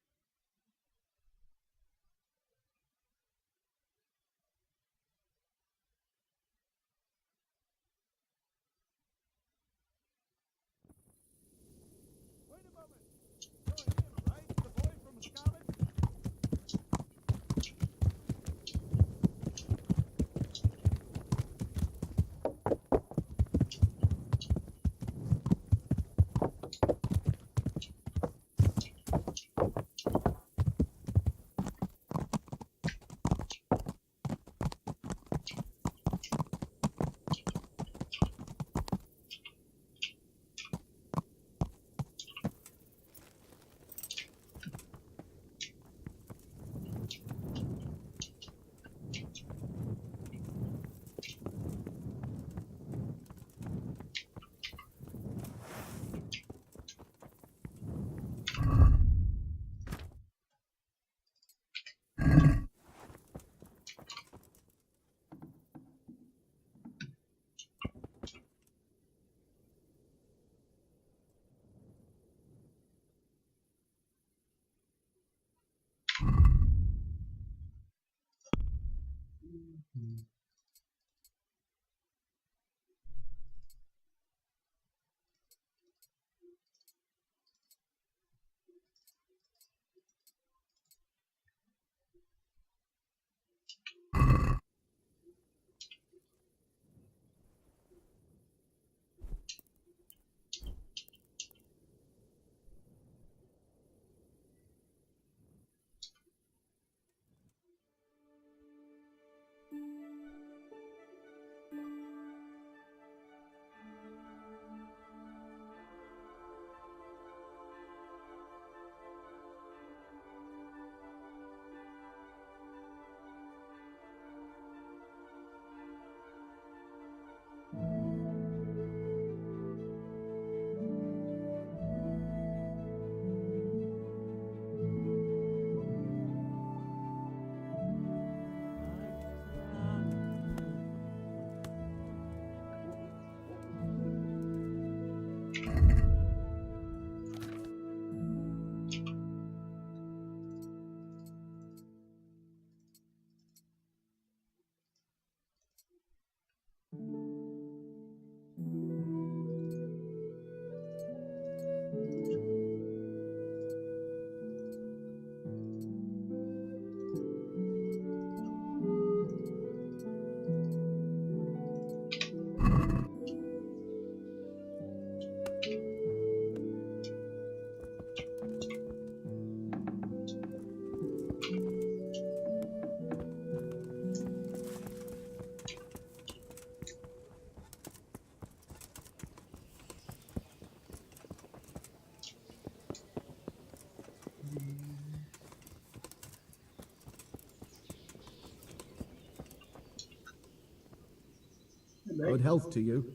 Good health to you.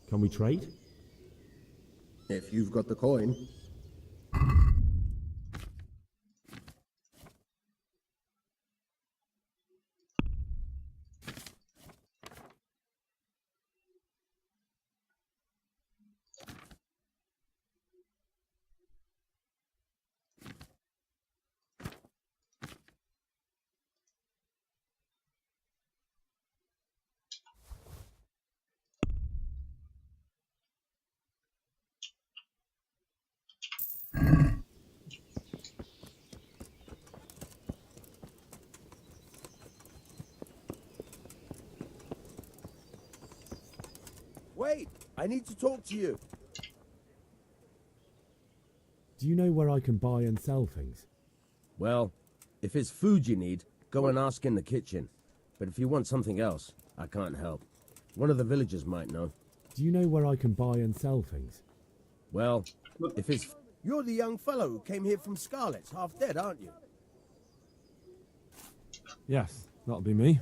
Can we trade? If you've got the coin. Wait! I need to talk to you. Do you know where I can buy and sell things? Well, if it's food you need, go and ask in the kitchen. But if you want something else, I can't help. One of the villagers might know. Do you know where I can buy and sell things? Well, if it's... You're the young fellow who came here from Scarlet's, half dead, aren't you? Yes, that'll be me.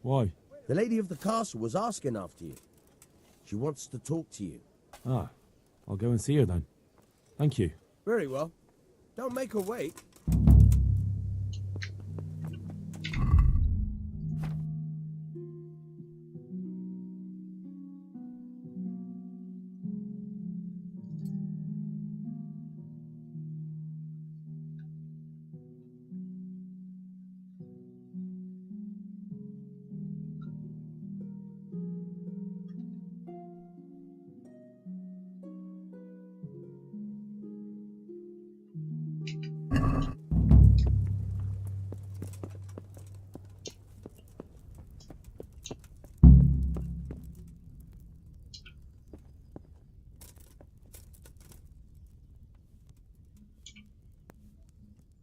Why? The lady of the castle was asking after you. She wants to talk to you. Ah, I'll go and see her then. Thank you. Very well. Don't make her wait.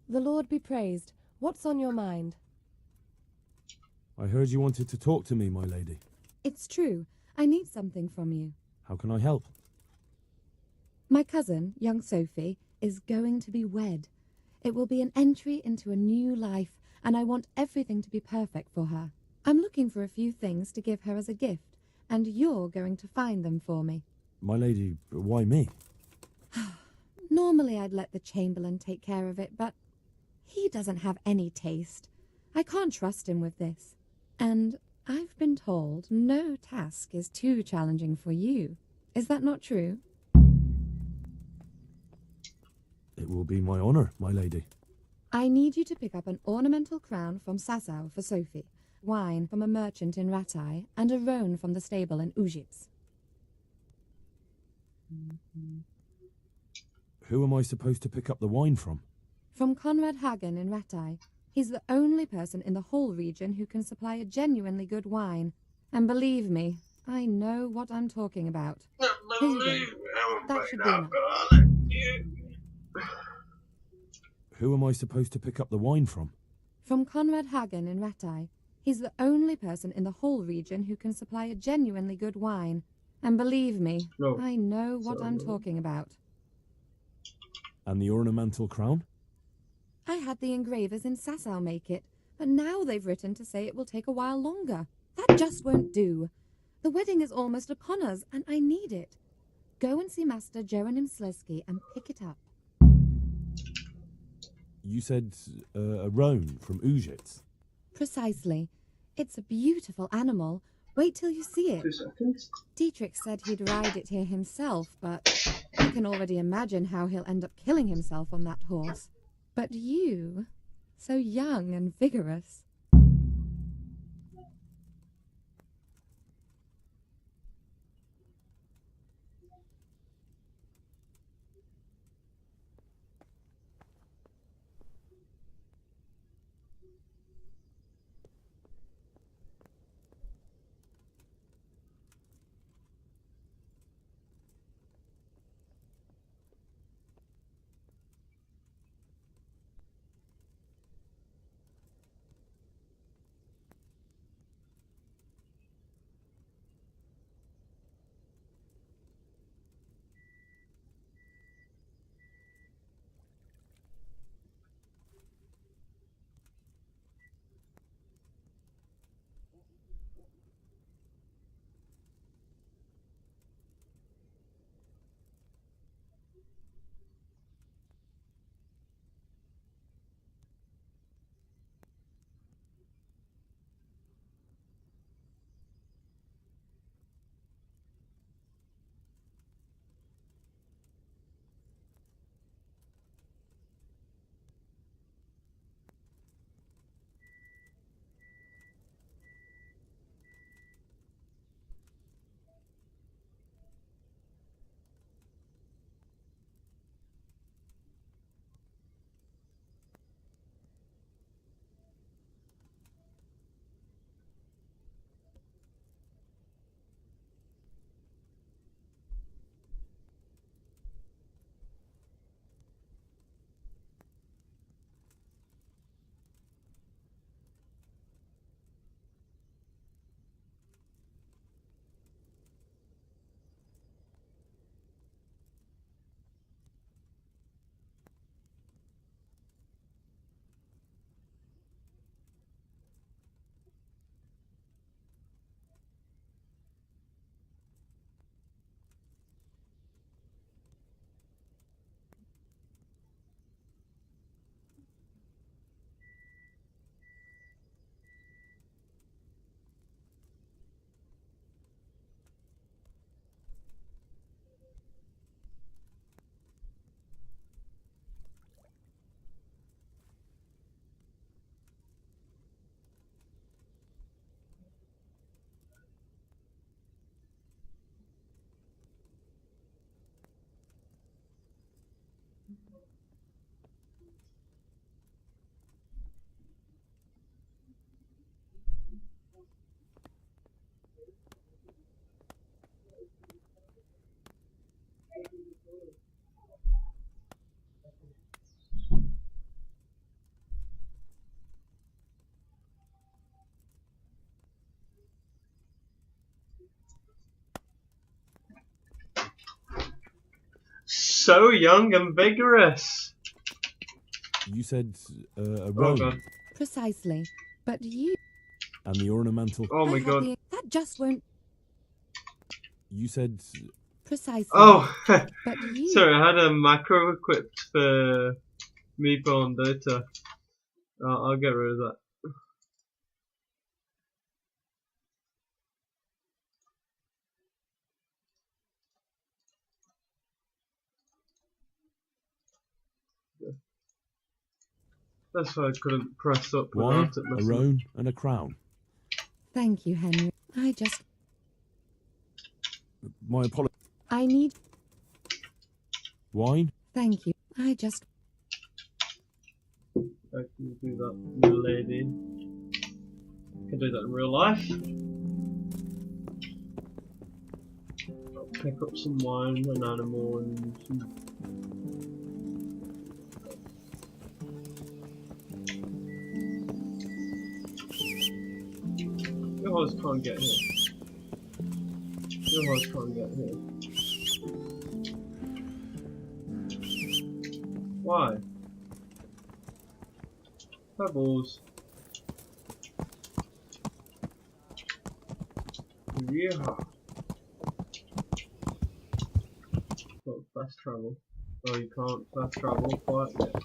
The Lord be praised. What's on your mind? I heard you wanted to talk to me, my lady. It's true. I need something from you. How can I help? My cousin, young Sophie, is going to be wed. It will be an entry into a new life, and I want everything to be perfect for her. I'm looking for a few things to give her as a gift, and you're going to find them for me. My lady, why me? Normally I'd let the Chamberlain take care of it, but he doesn't have any taste. I can't trust him with this. And I've been told no task is too challenging for you. Is that not true? It will be my honour, my lady. I need you to pick up an ornamental crown from Sasau for Sophie, wine from a merchant in Ratai, and a roan from the stable in Ujibs. Who am I supposed to pick up the wine from? From Conrad Hagen in Ratai. He's the only person in the whole region who can supply a genuinely good wine. And believe me, I know what I'm talking about. Here you go. That should be enough. Who am I supposed to pick up the wine from? From Conrad Hagen in Ratai. He's the only person in the whole region who can supply a genuinely good wine. And believe me, I know what I'm talking about. And the ornamental crown? I had the engravers in Sasau make it, but now they've written to say it will take a while longer. That just won't do. The wedding is almost upon us, and I need it. Go and see Master Jeronim Slesky and pick it up. You said a roan from Ujits. Precisely. It's a beautiful animal. Wait till you see it. 2 seconds. Dietrich said he'd ride it here himself, but I can already imagine how he'll end up killing himself on that horse. But you, so young and vigorous. So young and vigorous. You said a Oh roan. god. Precisely. But you... And the ornamental... Oh my god. That just won't... You said... Precisely. Oh, but you... sorry, I had a macro equipped for Meepo and Dota. I'll get rid of that. That's why I couldn't press up Wine, without it a messing. roan, and a crown. Thank you, Henry. My apologies. I need. Wine? Thank you. I can do that, milady. Can do that in real life. I'll pick up some wine, an animal, and some. Your horse can't get here. Your horse can't get here. Why? Pebbles. Yeah. Oh, fast travel. Oh, you can't fast travel quite yet.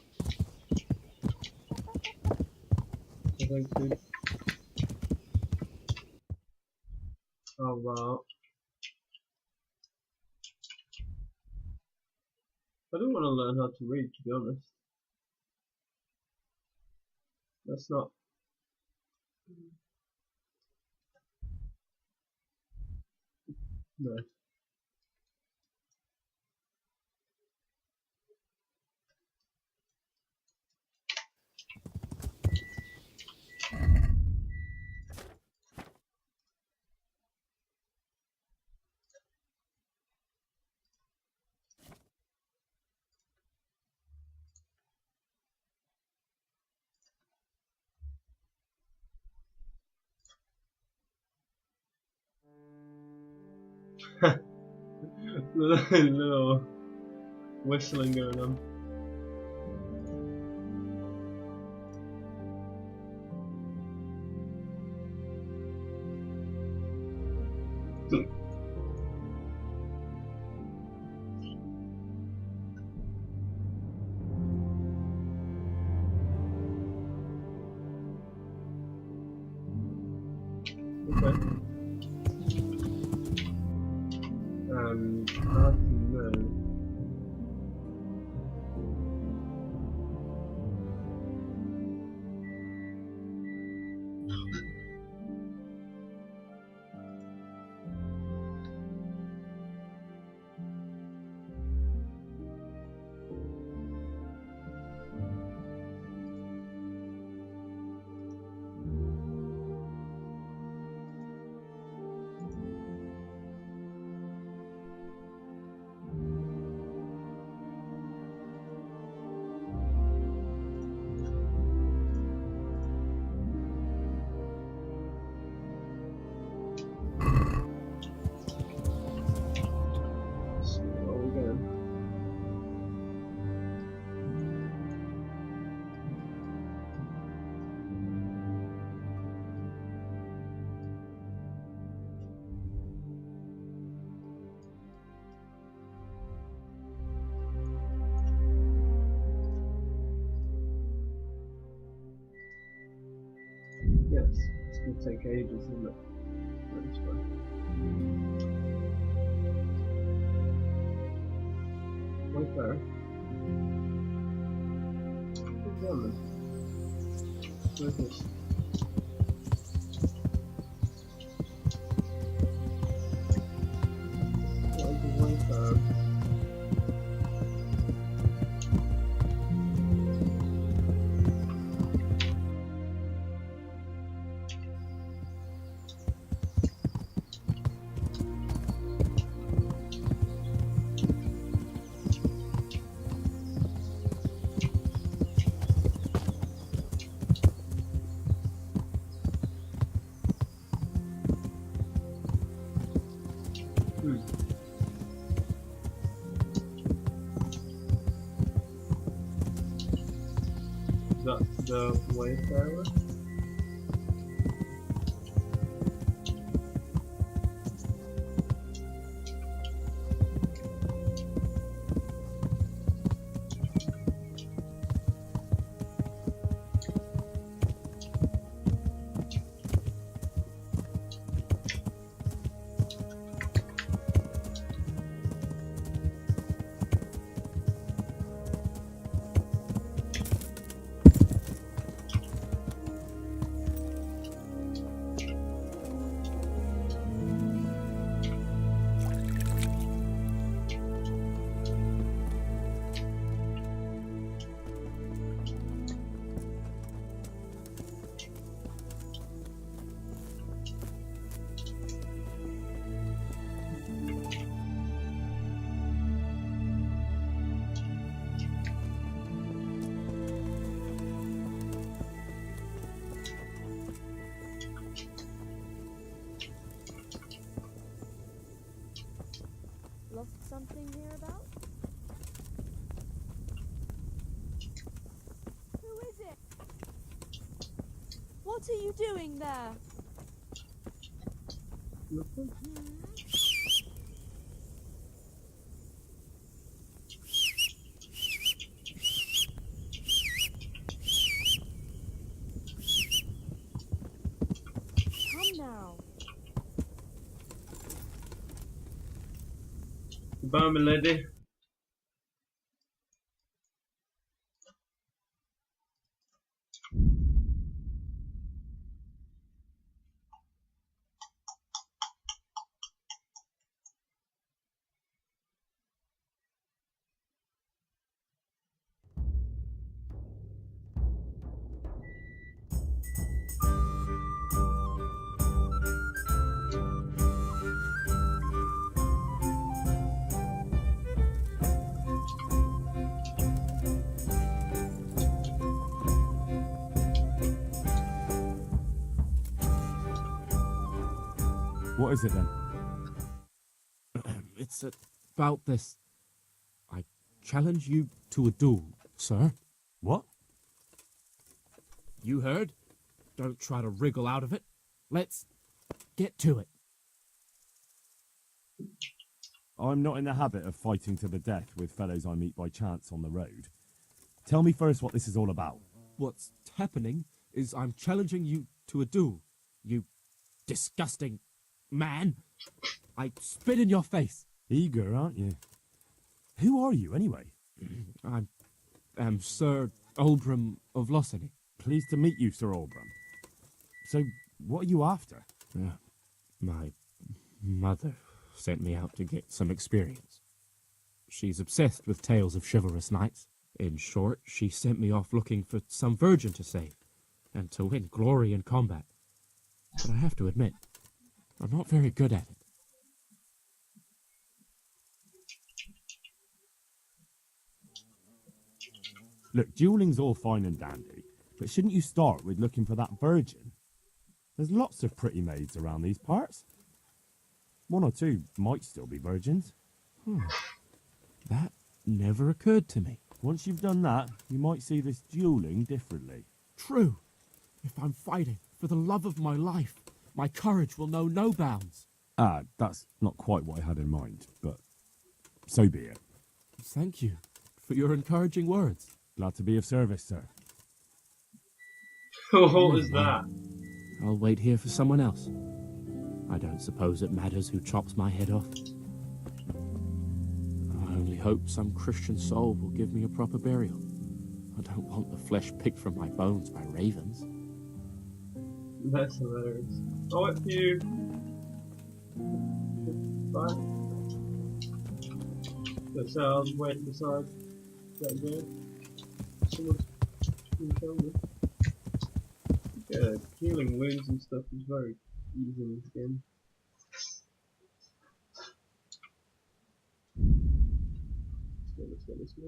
I think so. Oh wow. I don't want to learn how to read, to be honest. That's not. No. Little whistling going on. Okay. How to know? Yes, it's gonna take ages, isn't it? That's fine. Wait there. What's on this? Where's this? What is the wait there? That's the wayfarer. lost something hereabout? Who is it? What are you doing there? Come now. Goodbye, my lady. What is it then? It's about this. I challenge you to a duel, sir. What? You heard? Don't try to wriggle out of it. Let's get to it. I'm not in the habit of fighting to the death with fellows I meet by chance on the road. Tell me first what this is all about. What's happening is I'm challenging you to a duel. You disgusting man. I spit in your face. Eager, aren't you? Who are you, anyway? I am Sir Oldbram of Lossany. Pleased to meet you, Sir Oldbram. So, what are you after? My mother sent me out to get some experience. She's obsessed with tales of chivalrous knights. In short, she sent me off looking for some virgin to save, and to win glory in combat. But I have to admit, I'm not very good at it. Look, dueling's all fine and dandy, but shouldn't you start with looking for that virgin? There's lots of pretty maids around these parts. One or two might still be virgins. That never occurred to me. Once you've done that, you might see this dueling differently. True. If I'm fighting for the love of my life, my courage will know no bounds. That's not quite what I had in mind, but so be it. Thank you for your encouraging words. Glad to be of service, sir. What is that? I'll wait here for someone else. I don't suppose it matters who chops my head off. I only hope some Christian soul will give me a proper burial. I don't want the flesh picked from my bones by ravens. That's hilarious. I'll wait for you. Bye. So I was waiting beside that guy. Someone's been killed me. Yeah, healing wounds and stuff is very easy in this game. Let's go.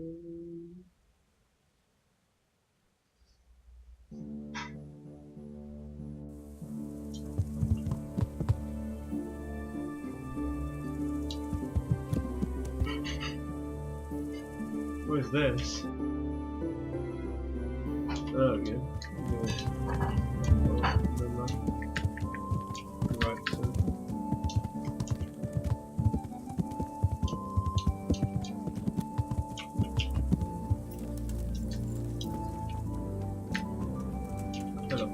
What is this? Oh, yeah. Right, so. Hello.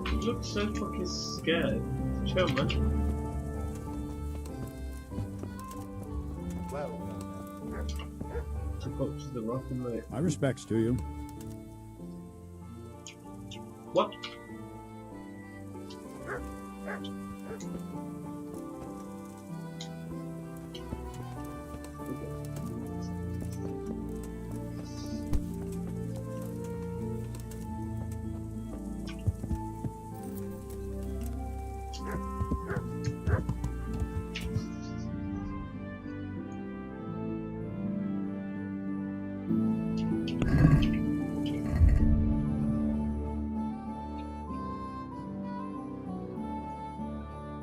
You look so fucking scared. Chill, man. To the rock and the... My respects to you. What?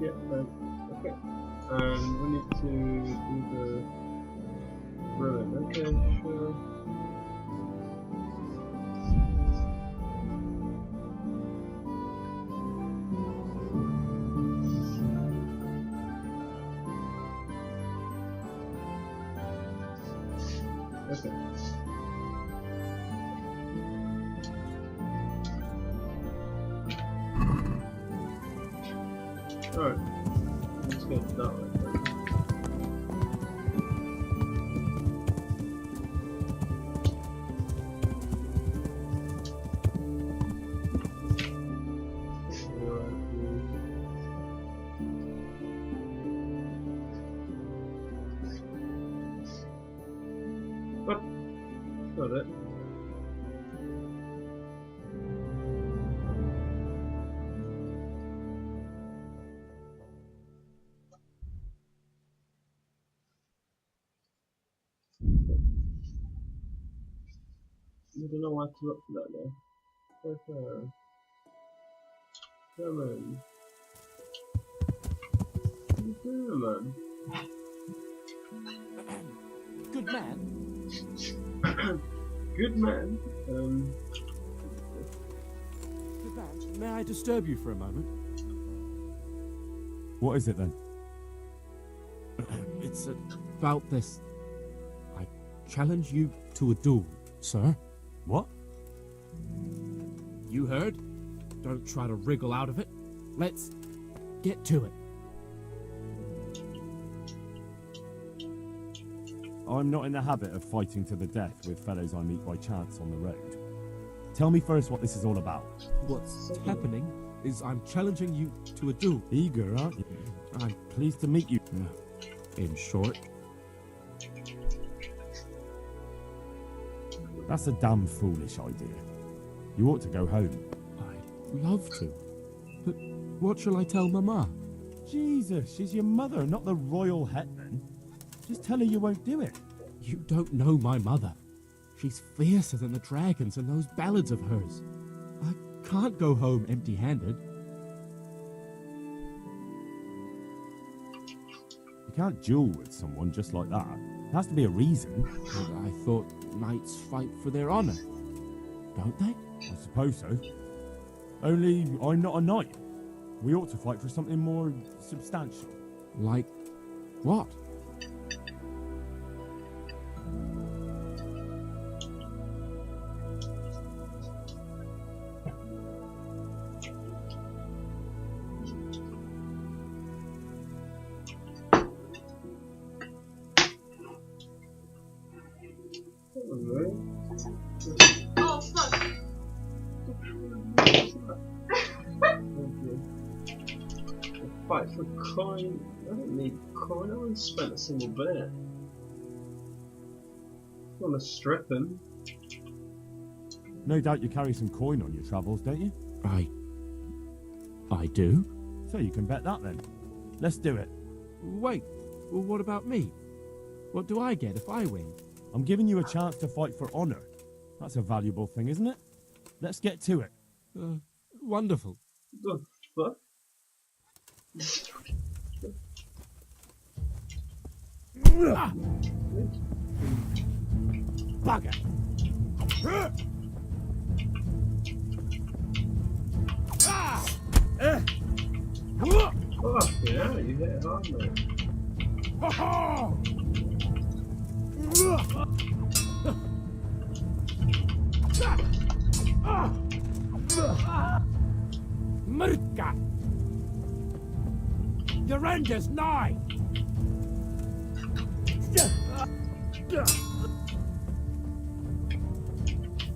Yeah, okay. And we need to do the ruin. Okay, sure. Okay. Alright. Let's get that way. What? Got it. I don't know why to look for that there. Okay. Come on. Come on. Good man. Good man. Good man. May I disturb you for a moment? What is it then? It's about this. I challenge you to a duel, sir. What? You heard? Don't try to wriggle out of it. Let's get to it. I'm not in the habit of fighting to the death with fellows I meet by chance on the road. Tell me first what this is all about. What's happening is I'm challenging you to a duel. Eager, aren't you? I'm pleased to meet you. In short. That's a damn foolish idea. You ought to go home. I'd love to. But what shall I tell Mama? Jesus, she's your mother, not the royal hetman. Just tell her you won't do it. You don't know my mother. She's fiercer than the dragons in those ballads of hers. I can't go home empty-handed. You can't duel with someone just like that. There has to be a reason. But I thought knights fight for their honor. Don't they? I suppose so. Only I'm not a knight. We ought to fight for something more substantial. Like what? Oh, fuck. Fight for coin. I don't need coin. I haven't spent a single bit. I want to strip him. No doubt you carry some coin on your travels, don't you? I do. So you can bet that then. Let's do it. Wait, well, what about me? What do I get if I win? I'm giving you a chance to fight for honor. That's a valuable thing, isn't it? Let's get to it. Wonderful. The fuck? Bugger! Fuck yeah, you hit hard, mate. Murka! Your end is nigh!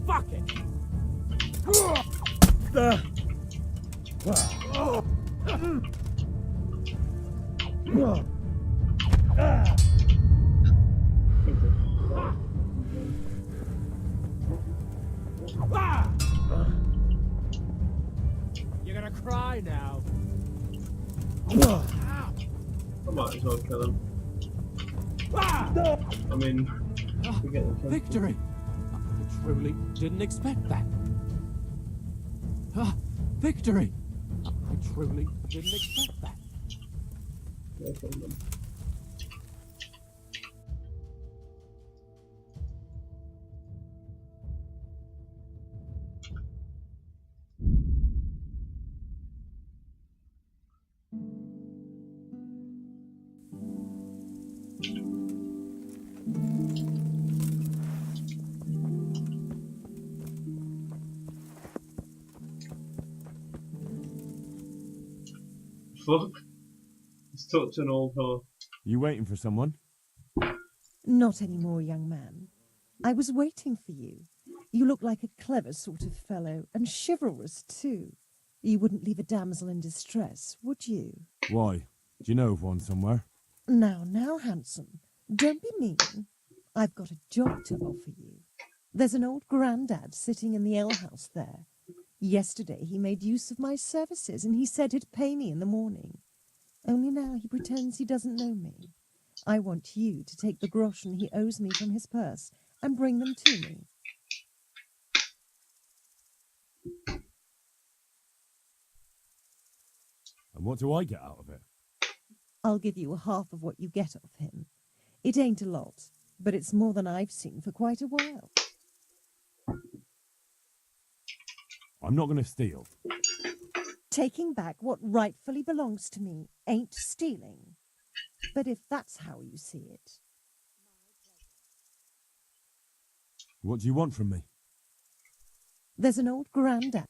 Fuck it! You're gonna cry now. I might as well kill him. I mean, we get the kill. Victory! I truly didn't expect that. Victory! I truly didn't expect that. no problem. Fuck. Let's talk to an old whore. You waiting for someone? Not anymore, young man. I was waiting for you. You look like a clever sort of fellow, and chivalrous too. You wouldn't leave a damsel in distress, would you? Why? Do you know of one somewhere? Now, handsome. Don't be mean. I've got a job to offer you. There's an old grandad sitting in the alehouse there. Yesterday he made use of my services, and he said he'd pay me in the morning. Only now he pretends he doesn't know me. I want you to take the groschen he owes me from his purse and bring them to me. And what do I get out of it? I'll give you half of what you get of him. It ain't a lot, but it's more than I've seen for quite a while. I'm not going to steal. Taking back what rightfully belongs to me ain't stealing. But if that's how you see it. What do you want from me? There's an old grandad.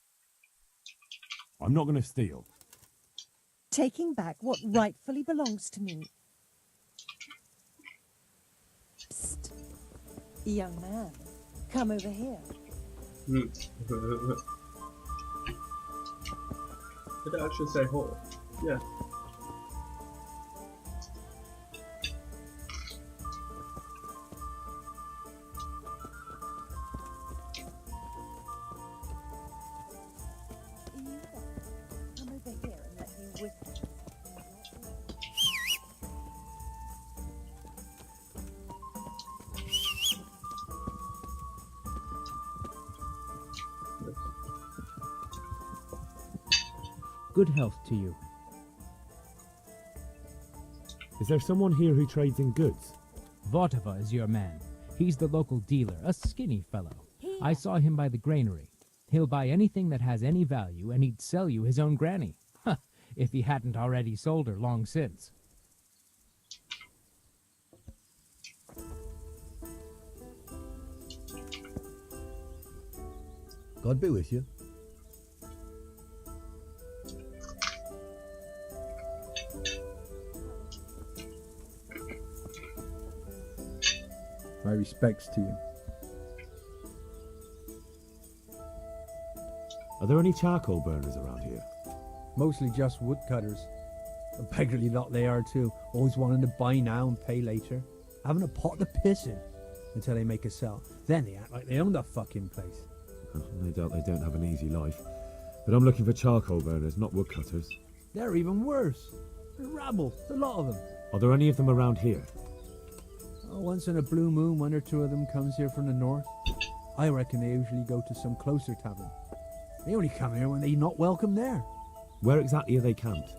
I'm not going to steal. Taking back what rightfully belongs to me. Psst. Young man, come over here. Did it actually say whore? Yeah. Come over here and let me with you. Good health to you. Is there someone here who trades in goods? Votava is your man. He's the local dealer, a skinny fellow. I saw him by the granary. He'll buy anything that has any value, and he'd sell you his own granny. If he hadn't already sold her long since. God be with you. My respects to you. Are there any charcoal burners around here? Mostly just woodcutters. A beggarly lot they are too, always wanting to buy now and pay later. Having a pot to piss in until they make a sell. Then they act like they own the fucking place. No doubt they don't have an easy life. But I'm looking for charcoal burners, not woodcutters. They're even worse. They're rabble, a lot of them. Are there any of them around here? Oh, once in a blue moon, one or two of them comes here from the north. I reckon they usually go to some closer tavern. They only come here when they're not welcome there. Where exactly are they camped?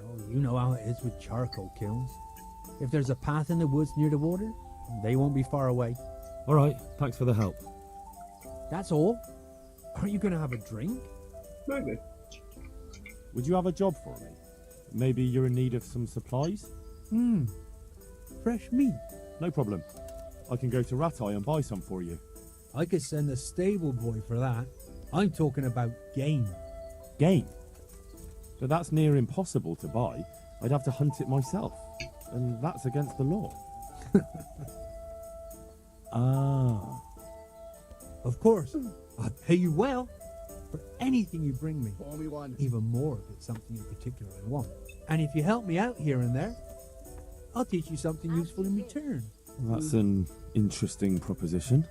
Oh, you know how it is with charcoal kilns. If there's a path in the woods near the water, they won't be far away. All right, thanks for the help. That's all? Aren't you going to have a drink? Maybe. Would you have a job for me? Maybe you're in need of some supplies? Fresh meat. No problem. I can go to Ratai and buy some for you. I could send a stable boy for that. I'm talking about game. Game? But that's near impossible to buy. I'd have to hunt it myself. And that's against the law. Ah. Of course. I'll pay you well for anything you bring me. Pour me one. Even more if it's something in particular I want. And if you help me out here and there, I'll teach you something useful in return. That's an interesting proposition.